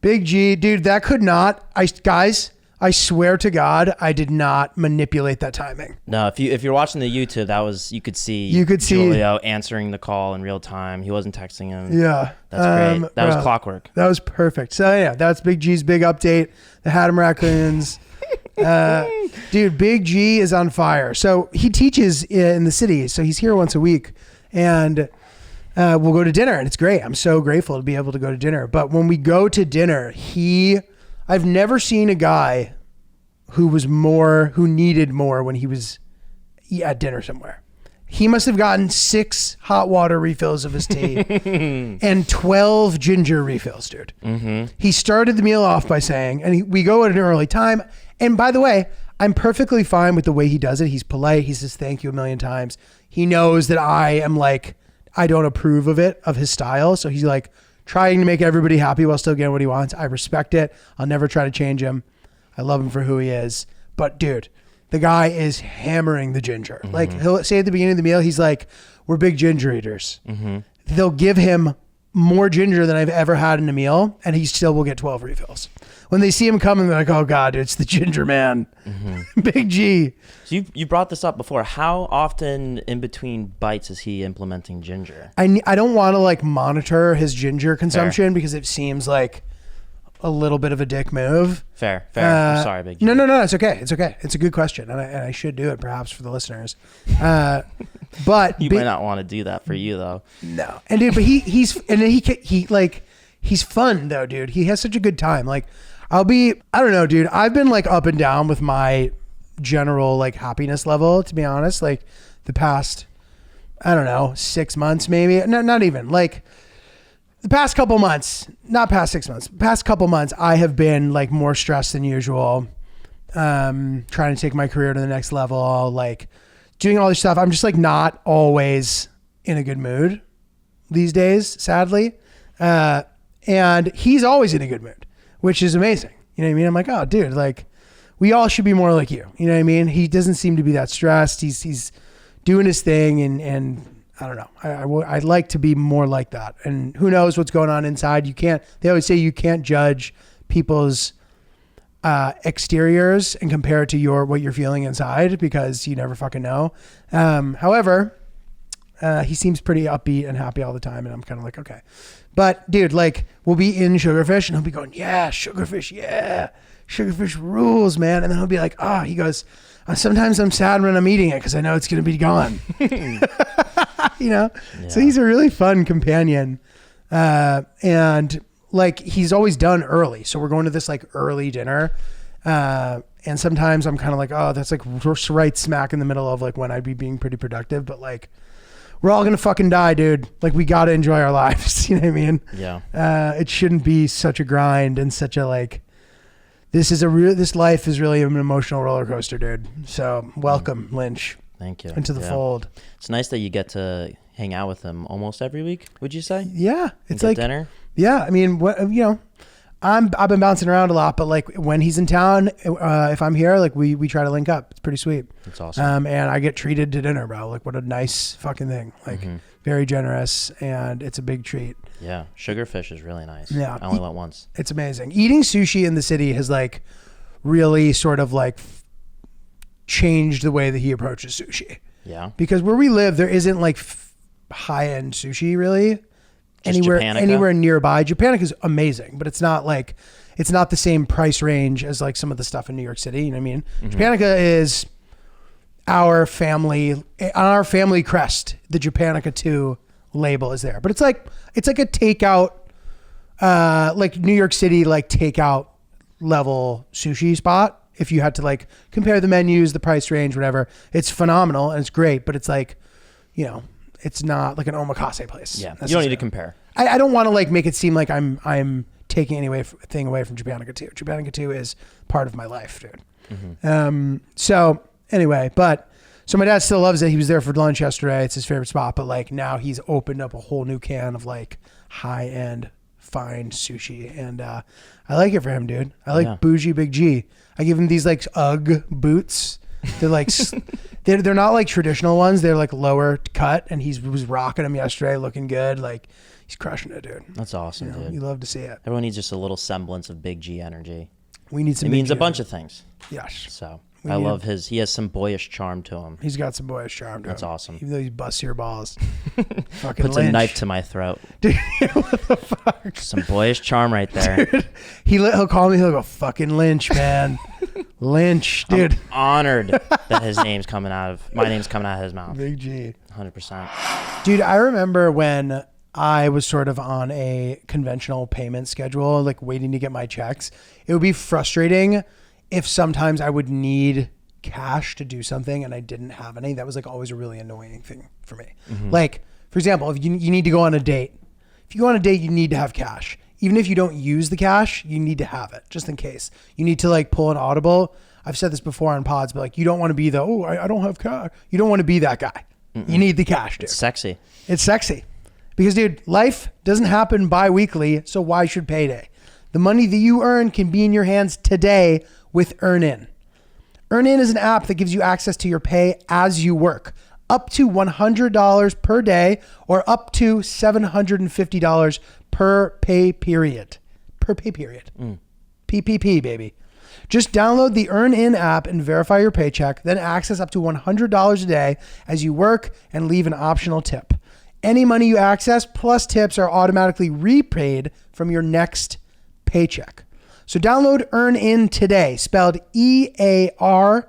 Big G. Dude, that could not. Guys, I swear to God, I did not manipulate that timing. No, if you're watching the YouTube, you could see Giulio answering the call in real time. He wasn't texting him. Yeah. That's great. That was clockwork. That was perfect. So yeah, that's Big G's big update. The Haddam Raccoons. Dude, Big G is on fire. So he teaches in the city. So he's here once a week, and we'll go to dinner, and it's great. I'm so grateful to be able to go to dinner. But when we go to dinner, I've never seen a guy who needed more when he was at dinner somewhere. He must have gotten 6 hot water refills of his tea and 12 ginger refills, dude. Mm-hmm. He started the meal off by saying, and we go at an early time. And by the way, I'm perfectly fine with the way he does it. He's polite. He says thank you a million times. He knows that I don't approve of his style. So he's like trying to make everybody happy while still getting what he wants. I respect it. I'll never try to change him. I love him for who he is. But dude, the guy is hammering the ginger. Mm-hmm. Like he'll say at the beginning of the meal, he's like, we're big ginger eaters. Mm-hmm. They'll give him more ginger than I've ever had in a meal, and he still will get 12 refills. When they see him coming, they're like, oh God, it's the ginger man. Mm-hmm. Big G. So you brought this up before. How often in between bites is he implementing ginger? I don't want to monitor his ginger consumption because it seems like a little bit of a dick move. Fair. I'm sorry, Big G. No, it's okay. It's a good question, and I should do it perhaps for the listeners. But you might not want to do that for you though. No, and dude, but he's fun though, dude. He has such a good time. I don't know, dude. I've been up and down with my general happiness level, to be honest. The past, I don't know, 6 months maybe. No, not even the past couple months, not past 6 months, past couple months, I have been more stressed than usual. Trying to take my career to the next level, doing all this stuff. I'm just not always in a good mood these days, sadly. And he's always in a good mood, which is amazing. You know what I mean? I'm like, oh dude, we all should be more like you. You know what I mean? He doesn't seem to be that stressed. He's doing his thing, and I don't know. I'd like to be more like that. And who knows what's going on inside? They always say you can't judge people's exteriors and compare it to what you're feeling inside, because you never fucking know. However, he seems pretty upbeat and happy all the time, and I'm kind of like, okay. But dude, we'll be in Sugarfish and he'll be going, yeah, Sugarfish, yeah. Sugarfish rules, man. And then he'll be like, he goes, sometimes I'm sad when I'm eating it because I know it's going to be gone. You know? Yeah. So he's a really fun companion. And he's always done early. So we're going to this early dinner. And sometimes I'm kind of like, oh, that's right smack in the middle of when I'd be being pretty productive. But we're all going to fucking die, dude. We got to enjoy our lives. You know what I mean? Yeah. It shouldn't be such a grind and such a this life is really an emotional roller coaster, dude. So welcome, Lynch. Thank you. Into the fold. It's nice that you get to hang out with him almost every week, would you say? Yeah. It's dinner? Yeah. I mean, I've been bouncing around a lot, but like when he's in town, if I'm here, like we try to link up. It's pretty sweet. That's awesome. And I get treated to dinner, bro. Like what a nice fucking thing. Like very generous, and it's a big treat. Yeah, sugarfish is really nice. Yeah. I only went once. It's amazing. Eating sushi in the city has like really sort of like changed the way that he approaches sushi. Yeah. Because where we live, there isn't like high-end sushi really. Just Japanica? Anywhere nearby. Japanica is amazing, but it's not the same price range as like some of the stuff in New York City. You know what I mean? Japanica is our family crest. The Japanica 2 label is there, but it's like a takeout, like New York City, like takeout level sushi spot. If you had to like compare the menus, the price range, whatever, it's phenomenal and it's great, but it's like, it's not like an omakase place. Yeah, you don't need to compare. I don't want to like make it seem like I'm taking anything away from Japanica 2. Japanica 2 is part of my life, dude. So anyway, so my dad still loves it. He was there for lunch yesterday. It's his favorite spot, but like now he's opened up a whole new can of like high end fine sushi, and I like it for him, dude. I like bougie Big G. I give him these like UGG boots. They're like they're not like traditional ones. They're like lower cut, and he was rocking them yesterday, looking good. Like he's crushing it, dude. That's awesome, dude. You love to see it. Everyone needs just a little semblance of Big G energy. We need some. It means a bunch of things. Yes. So I love he has some boyish charm to him. He's got some boyish charm to him. That's awesome. Even though he busts your balls. Fucking Puts Lynch. a knife to my throat. Dude, what the fuck? Some boyish charm right there. Dude, he'll call me, he'll go, fucking Lynch, man. Lynch, dude. I'm honored that my name's coming out of his mouth. Big G. 100%. Dude, I remember when I was sort of on a conventional payment schedule, like waiting to get my checks. It would be frustrating if sometimes I would need cash to do something and I didn't have any. That was like always a really annoying thing for me. Like, for example, if you need to go on a date. If you go on a date, you need to have cash. Even if you don't use the cash, you need to have it just in case. You need to like pull an audible. I've said this before on pods, but like you don't want to be I don't have cash. You don't want to be that guy. You need the cash, dude. It's sexy. It's sexy. Because, dude, life doesn't happen bi-weekly, so why should payday? The money that you earn can be in your hands today with EarnIn. EarnIn is an app that gives you access to your pay as you work, up to $100 per day or up to $750 per pay period. PPP, baby. Just download the EarnIn app and verify your paycheck, then access up to $100 a day as you work and leave an optional tip. Any money you access plus tips are automatically repaid from your next paycheck. So download EarnIn today, spelled EARNIN,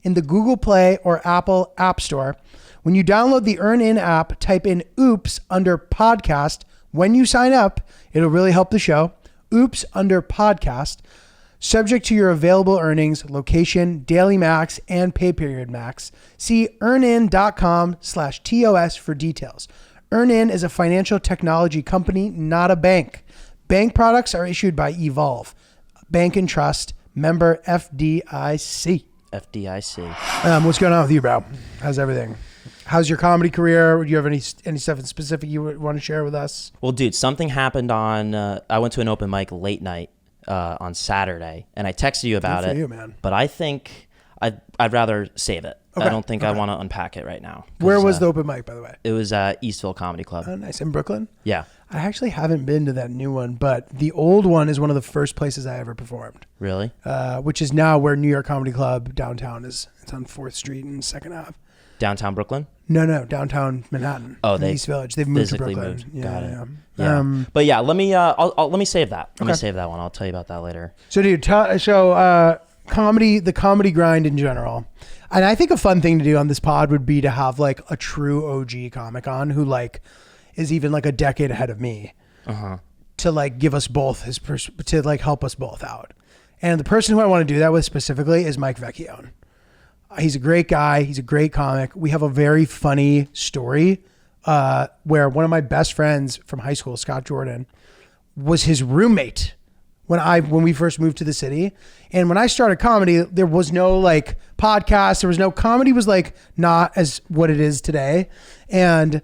in the Google Play or Apple App Store. When you download the EarnIn app, type in Oops under podcast. When you sign up, it'll really help the show. Oops under podcast. Subject to your available earnings, location, daily max, and pay period max. See earnin.com/TOS for details. EarnIn is a financial technology company, not a bank. Bank products are issued by Evolve. Bank and Trust, member FDIC. FDIC. What's going on with you, bro? How's everything? How's your comedy career? Do you have any stuff in specific you would want to share with us? Well, dude, something happened on, I went to an open mic late night on Saturday, and I texted you about it. You, man. But I think I'd rather save it. Okay. I don't think I want to unpack it right now. Where was the open mic, by the way? It was at Eastville Comedy Club. Oh, nice. In Brooklyn? Yeah. I actually haven't been to that new one, but the old one is one of the first places I ever performed. Really? Which is now where New York Comedy Club downtown is. It's on 4th Street and 2nd Ave. Downtown Brooklyn? No, downtown Manhattan. Oh, they East Village. They've moved to physically Brooklyn. moved. Yeah, Got it. yeah. Yeah. But yeah, let me let me save that. Let me save that one. I'll tell you about that later. So, dude, comedy, the comedy grind in general. And I think a fun thing to do on this pod would be to have like a true OG comic on who like is even like a decade ahead of me to like give us both to like help us both out. And the person who I want to do that with specifically is Mike Vecchione. He's a great guy. He's a great comic. We have a very funny story where one of my best friends from high school, Scott Jordan, was his roommate when we first moved to the city. And when I started comedy, there was no like podcast. There was no comedy was like not as what it is today. And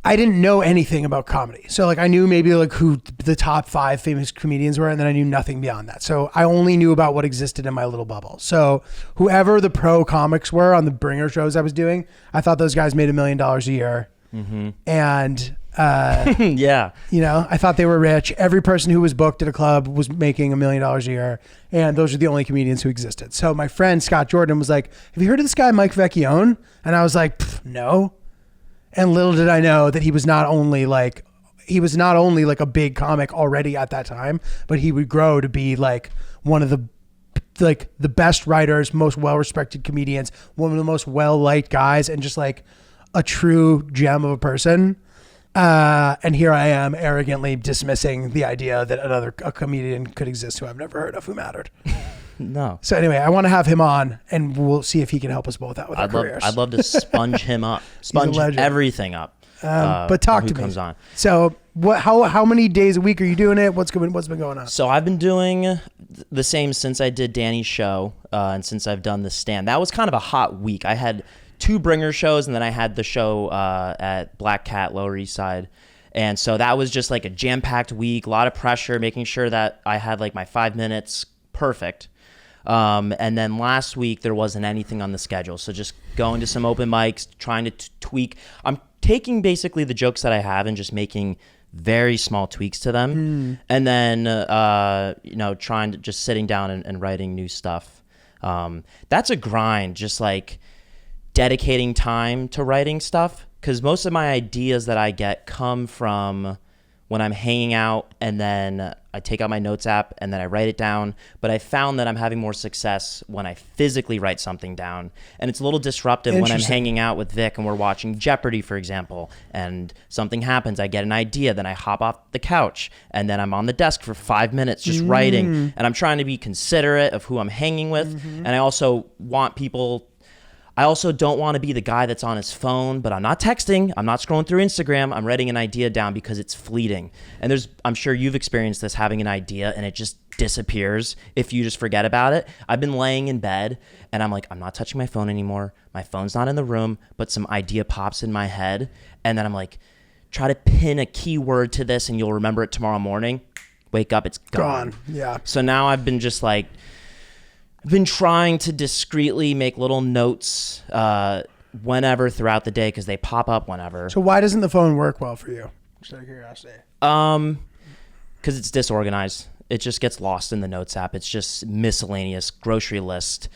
I didn't know anything about comedy. So like I knew maybe like who the top 5 famous comedians were, and then I knew nothing beyond that. So I only knew about what existed in my little bubble. So whoever the pro comics were on the bringer shows I was doing, I thought those guys made $1 million a year. And Yeah. you know, I thought they were rich. Every person who was booked at a club was making $1 million a year, and those are the only comedians who existed. So my friend Scott Jordan was like, "Have you heard of this guy Mike Vecchione?" And I was like, "No." And little did I know that he was not only like a big comic already at that time, but he would grow to be like one of the best writers, most well-respected comedians, one of the most well-liked guys, and just like a true gem of a person. And here I am arrogantly dismissing the idea that a comedian could exist who I've never heard of who mattered. No. So anyway, I want to have him on, and we'll see if he can help us both out with our careers. I'd love to sponge him up, sponge everything up. But talk to me. Comes on. So how many days a week are you doing it? What's been going on? So I've been doing the same since I did Danny's show, and since I've done the stand. That was kind of a hot week. I had 2 bringer shows, and then I had the show at Black Cat, Lower East Side. And so that was just like a jam-packed week, a lot of pressure, making sure that I had like my 5 minutes perfect. And then last week there wasn't anything on the schedule. So just going to some open mics, trying to tweak. I'm taking basically the jokes that I have and just making very small tweaks to them. And then, trying to just sitting down and writing new stuff. That's a grind, just like dedicating time to writing stuff. 'Cause most of my ideas that I get come from when I'm hanging out, and then I take out my notes app and then I write it down. But I found that I'm having more success when I physically write something down. And it's a little disruptive when I'm hanging out with Vic and we're watching Jeopardy, for example, and something happens. I get an idea, then I hop off the couch, and then I'm on the desk for 5 minutes just writing. And I'm trying to be considerate of who I'm hanging with. And I also don't want to be the guy that's on his phone, but I'm not texting. I'm not scrolling through Instagram. I'm writing an idea down because it's fleeting. And I'm sure you've experienced this, having an idea and it just disappears if you just forget about it. I've been laying in bed and I'm like, I'm not touching my phone anymore. My phone's not in the room, but some idea pops in my head. And then I'm like, try to pin a keyword to this and you'll remember it tomorrow morning. Wake up, it's gone. Yeah. So now I've been just like, I've been trying to discreetly make little notes whenever throughout the day because they pop up whenever. So why doesn't the phone work well for you? Just out of curiosity. Because it's disorganized. It just gets lost in the notes app. It's just miscellaneous grocery list,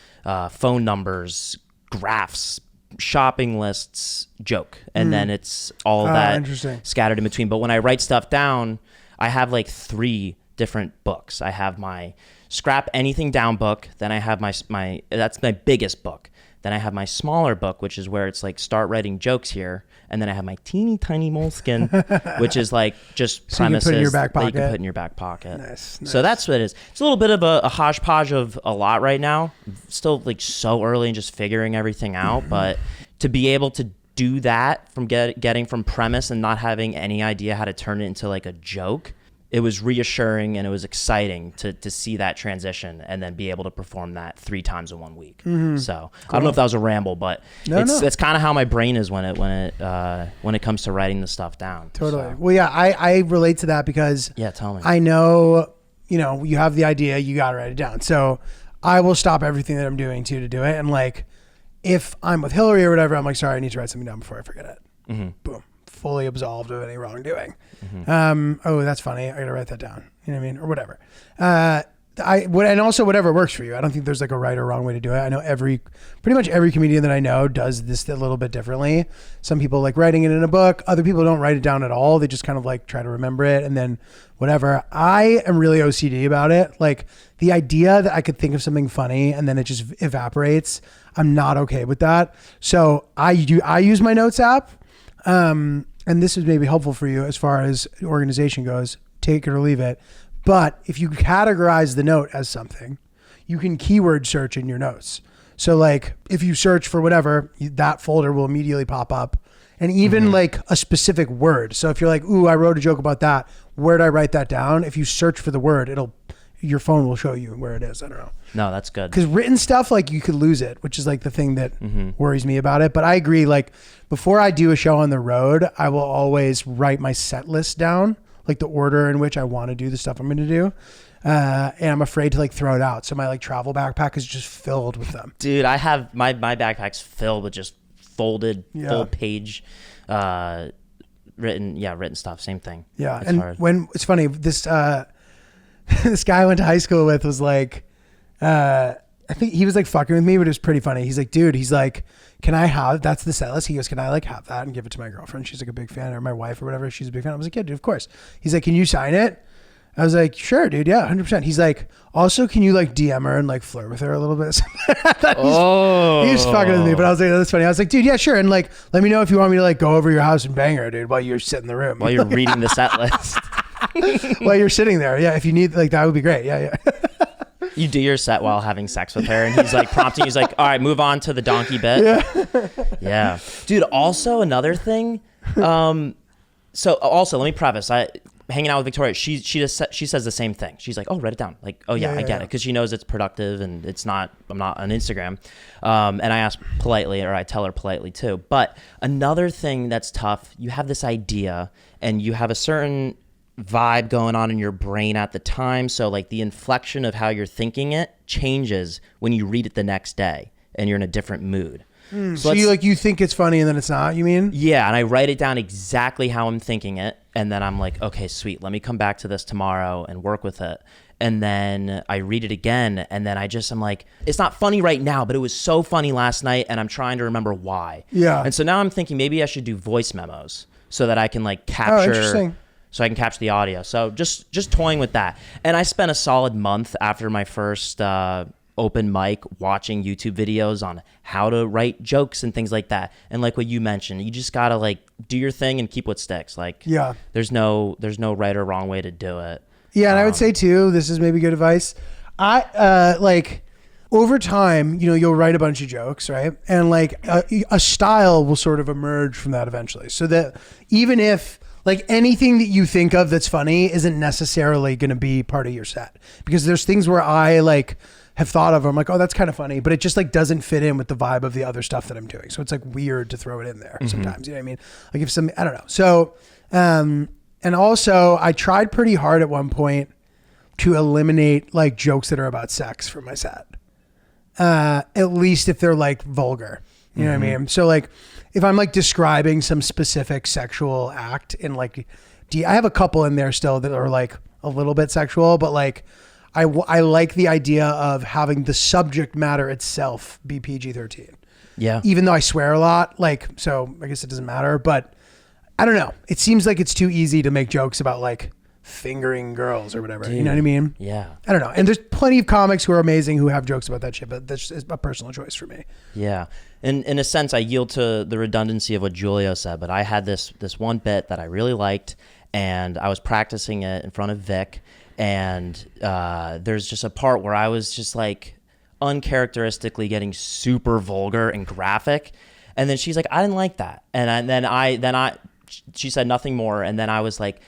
phone numbers, graphs, shopping lists, joke. And then it's all that scattered in between. But when I write stuff down, I have like 3 different books. I have my scrap anything down book. Then I have my that's my biggest book. Then I have my smaller book, which is where it's like start writing jokes here. And then I have my teeny tiny moleskin, which is like just premises you can put in your back that you can pocket. put in your back pocket. Nice. So that's what it is. It's a little bit of a hodgepodge of a lot right now. Still like so early and just figuring everything out. But to be able to do that from getting from premise and not having any idea how to turn it into like a joke, it was reassuring and it was exciting to see that transition and then be able to perform that 3 times in 1 week. So I don't know if that was a ramble, but that's kind of how my brain is when it comes to writing the stuff down. Totally. So. Well, yeah, I relate to that because Tell me. I know, you have the idea, you got to write it down. So I will stop everything that I'm doing to do it. And like, if I'm with Hillary or whatever, I'm like, sorry, I need to write something down before I forget it. Boom. Fully absolved of any wrongdoing. Oh, that's funny. I gotta write that down. You know what I mean? Or whatever. And also whatever works for you. I don't think there's like a right or wrong way to do it. I know pretty much every comedian that I know does this a little bit differently. Some people like writing it in a book. Other people don't write it down at all. They just kind of like try to remember it and then whatever. I am really OCD about it. Like the idea that I could think of something funny and then it just evaporates. I'm not okay with that. So I use my notes app. And this is maybe helpful for you as far as organization goes, take it or leave it. But if you categorize the note as something, you can keyword search in your notes. So like if you search for whatever, that folder will immediately pop up, and even like a specific word. So if you're like, ooh, I wrote a joke about that, where did I write that down? If you search for the word, it'll your phone will show you where it is. I don't know. No, that's good. Because written stuff, like you could lose it, which is like the thing that worries me about it. But I agree. Like before I do a show on the road, I will always write my set list down, like the order in which I want to do the stuff I'm going to do. And I'm afraid to like throw it out. So my like travel backpack is just filled with them. Dude, I have my backpack's filled with just folded full page written stuff. Same thing. Yeah. It's and hard. when it's funny, this this guy I went to high school with was like, I think he was like fucking with me, but it was pretty funny. He's like, dude, he's like, can I have, that's the set list. He goes, can I like have that and give it to my girlfriend? She's like a big fan, or my wife or whatever. She's a big fan. I was like, yeah, dude, of course. He's like, can you sign it? I was like, sure, dude. Yeah, 100%. He's like, also, can you like DM her and like flirt with her a little bit? He was fucking with me, but I was like, that's funny. I was like, dude, yeah, sure. And like, let me know if you want me to like go over your house and bang her, dude, while you're sitting in the room. While you're reading the set list. While you're sitting there. Yeah. If you need, like, that would be great. Yeah. You do your set while having sex with her, and he's like prompting. He's like, all right, move on to the donkey bit. Yeah. Dude, also another thing. So also, let me preface. Hanging out with Victoria, she says the same thing. She's like, oh, write it down. Like, oh yeah, I get it, because she knows it's productive and I'm not on Instagram. And I ask politely, or I tell her politely too. But another thing that's tough, you have this idea and you have a certain vibe going on in your brain at the time. So like the inflection of how you're thinking it changes when you read it the next day and you're in a different mood. So you think it's funny and then it's not, you mean? Yeah, and I write it down exactly how I'm thinking it, and then I'm like, okay, sweet, let me come back to this tomorrow and work with it. And then I read it again, and then I'm like, it's not funny right now, but it was so funny last night, and I'm trying to remember why. Yeah. And so now I'm thinking maybe I should do voice memos so that I can like capture so I can capture the audio. So just toying with that. And I spent a solid month after my first open mic watching YouTube videos on how to write jokes and things like that. And like what you mentioned, you just gotta like do your thing and keep what sticks. Like there's no right or wrong way to do it. Yeah, and I would say too, this is maybe good advice. I like over time, you'll write a bunch of jokes, right? And like a style will sort of emerge from that eventually. So that even if like anything that you think of that's funny isn't necessarily going to be part of your set, because there's things where I like have thought of, I'm like, oh, that's kind of funny, but it just like doesn't fit in with the vibe of the other stuff that I'm doing. So it's like weird to throw it in there sometimes. You know what I mean? Like if I don't know. So, and also I tried pretty hard at one point to eliminate like jokes that are about sex from my set. At least if they're like vulgar, you know what I mean? So like if I'm like describing some specific sexual act in like, I have a couple in there still that are like a little bit sexual, but like, I like the idea of having the subject matter itself be PG-13. Yeah. Even though I swear a lot, like, so I guess it doesn't matter, but I don't know. It seems like it's too easy to make jokes about like fingering girls or whatever. Dude, you know what I mean? Yeah. I don't know. And there's plenty of comics who are amazing who have jokes about that shit, but that's just a personal choice for me. Yeah. And in a sense, I yield to the redundancy of what Giulio said, but I had this one bit that I really liked, and I was practicing it in front of Vic. And there's just a part where I was just like uncharacteristically getting super vulgar and graphic, and then she's like, I didn't like that, and then she said nothing more, and then I was like,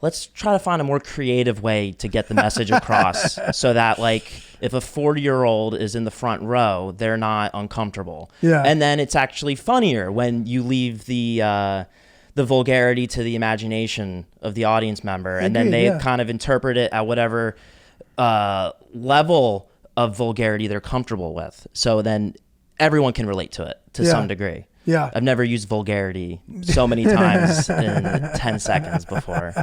let's try to find a more creative way to get the message across so that like if a 40-year-old is in the front row, they're not uncomfortable. Yeah. And then it's actually funnier when you leave the vulgarity to the imagination of the audience member, and then they kind of interpret it at whatever level of vulgarity they're comfortable with. So then everyone can relate to it to some degree. Yeah. I've never used vulgarity so many times in 10 seconds before.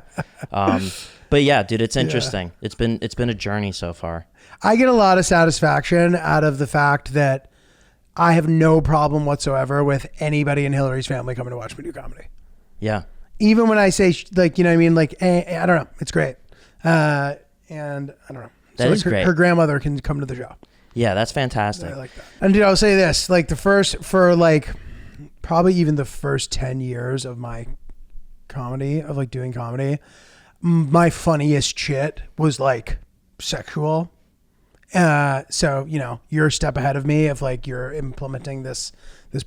But yeah, dude, it's interesting. It's been a journey so far. I get a lot of satisfaction out of the fact that I have no problem whatsoever with anybody in Hillary's family coming to watch me do comedy. Yeah. Even when I say like, you know what I mean? Like, I don't know. It's great. And I don't know. That is great. Her grandmother can come to the show. Yeah, that's fantastic. I like that. And dude, I'll say this, like probably even the first 10 years of my comedy, of like doing comedy, my funniest shit was like sexual. So, you're a step ahead of me if like you're implementing this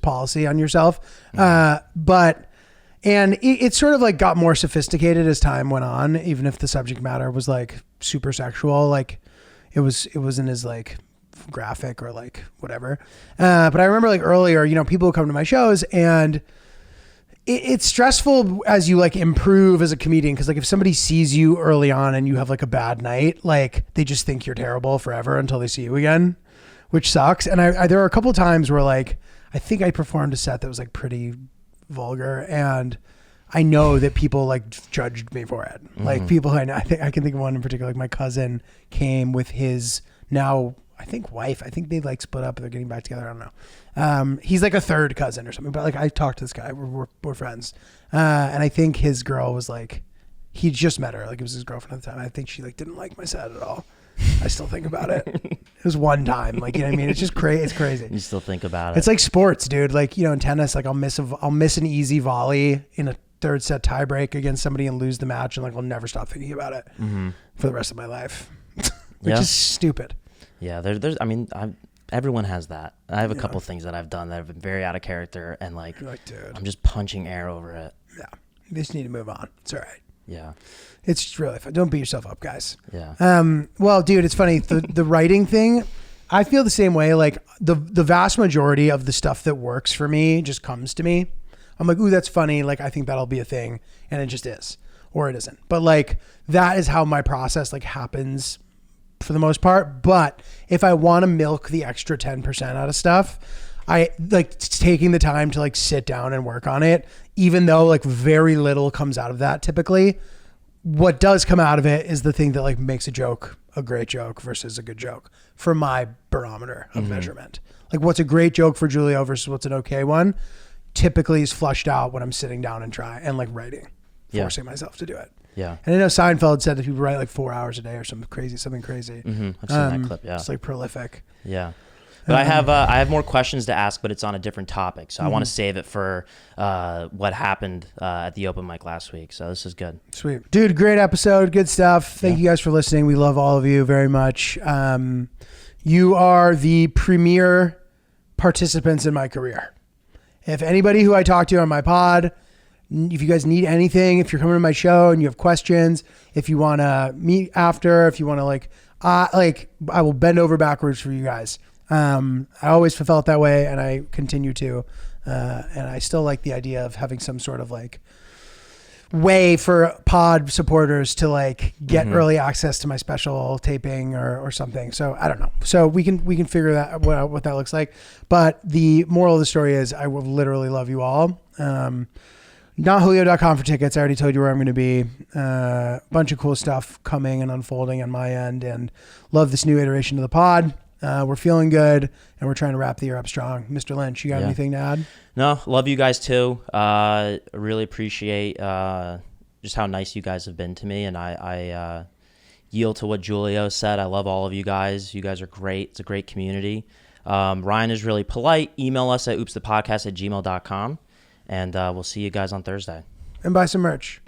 policy on yourself. But And it sort of like got more sophisticated as time went on, even if the subject matter was like super sexual. Like it wasn't as like graphic or like whatever. But I remember like earlier, you know, people would come to my shows and it's stressful as you like improve as a comedian. Cause like if somebody sees you early on and you have like a bad night, like they just think you're terrible forever until they see you again, which sucks. And I there are a couple of times where like, I think I performed a set that was like pretty vulgar and I know that people like judged me for it. Like people I know, I can think of one in particular, like my cousin came with his now, I think wife, I think they like split up, they're getting back together. I don't know. He's like a third cousin or something, but like I talked to this guy, we're friends. And I think his girl was like, he just met her. Like it was his girlfriend at the time. I think she like didn't like my set at all. I still think about it. It was one time, like, you know what I mean? It's just crazy. It's crazy. You still think about it. It's like sports, dude. Like, you know, in tennis, like I'll miss an easy volley in a third set tie break against somebody and lose the match. And like, I'll never stop thinking about it for the rest of my life, which is stupid. Yeah. I mean, everyone has that. I have a couple things that I've done that have been very out of character and like dude, I'm just punching air over it. Yeah. You just need to move on. It's all right. Yeah. It's just really fun. Don't beat yourself up, guys. Yeah. Well, dude, it's funny. The writing thing, I feel the same way. Like the vast majority of the stuff that works for me just comes to me. I'm like, ooh, that's funny. Like, I think that'll be a thing. And it just is, or it isn't. But like, that is how my process like happens for the most part. But if I want to milk the extra 10% out of stuff, I like taking the time to like sit down and work on it, even though like very little comes out of that typically. What does come out of it is the thing that like makes a joke a great joke versus a good joke for my barometer of measurement. Like what's a great joke for Giulio versus what's an okay one typically is flushed out when I'm sitting down and like writing, forcing myself to do it. Yeah. And I know Seinfeld said that people write like 4 hours a day or something crazy. I've seen that clip. Yeah. It's like prolific. Yeah. But I have more questions to ask, but it's on a different topic. So I want to save it for what happened at the open mic last week. So this is good. Sweet. Dude, great episode. Good stuff. Thank you guys for listening. We love all of you very much. You are the premier participants in my career. If anybody who I talk to on my pod, if you guys need anything, if you're coming to my show and you have questions, if you want to meet after, if you want to I will bend over backwards for you guys. I always felt that way and I continue to, and I still like the idea of having some sort of like way for pod supporters to like get early access to my special taping or something. So I don't know. So we can figure that what that looks like. But the moral of the story is I will literally love you all. NotJulio.com for tickets. I already told you where I'm going to be. Bunch of cool stuff coming and unfolding on my end, and love this new iteration of the pod. We're feeling good, and we're trying to wrap the year up strong. Mr. Lynch, you got anything to add? No, love you guys too. Really appreciate just how nice you guys have been to me, and I yield to what Giulio said. I love all of you guys. You guys are great. It's a great community. Ryan is really polite. Email us at oopsthepodcast@gmail.com, and we'll see you guys on Thursday. And buy some merch.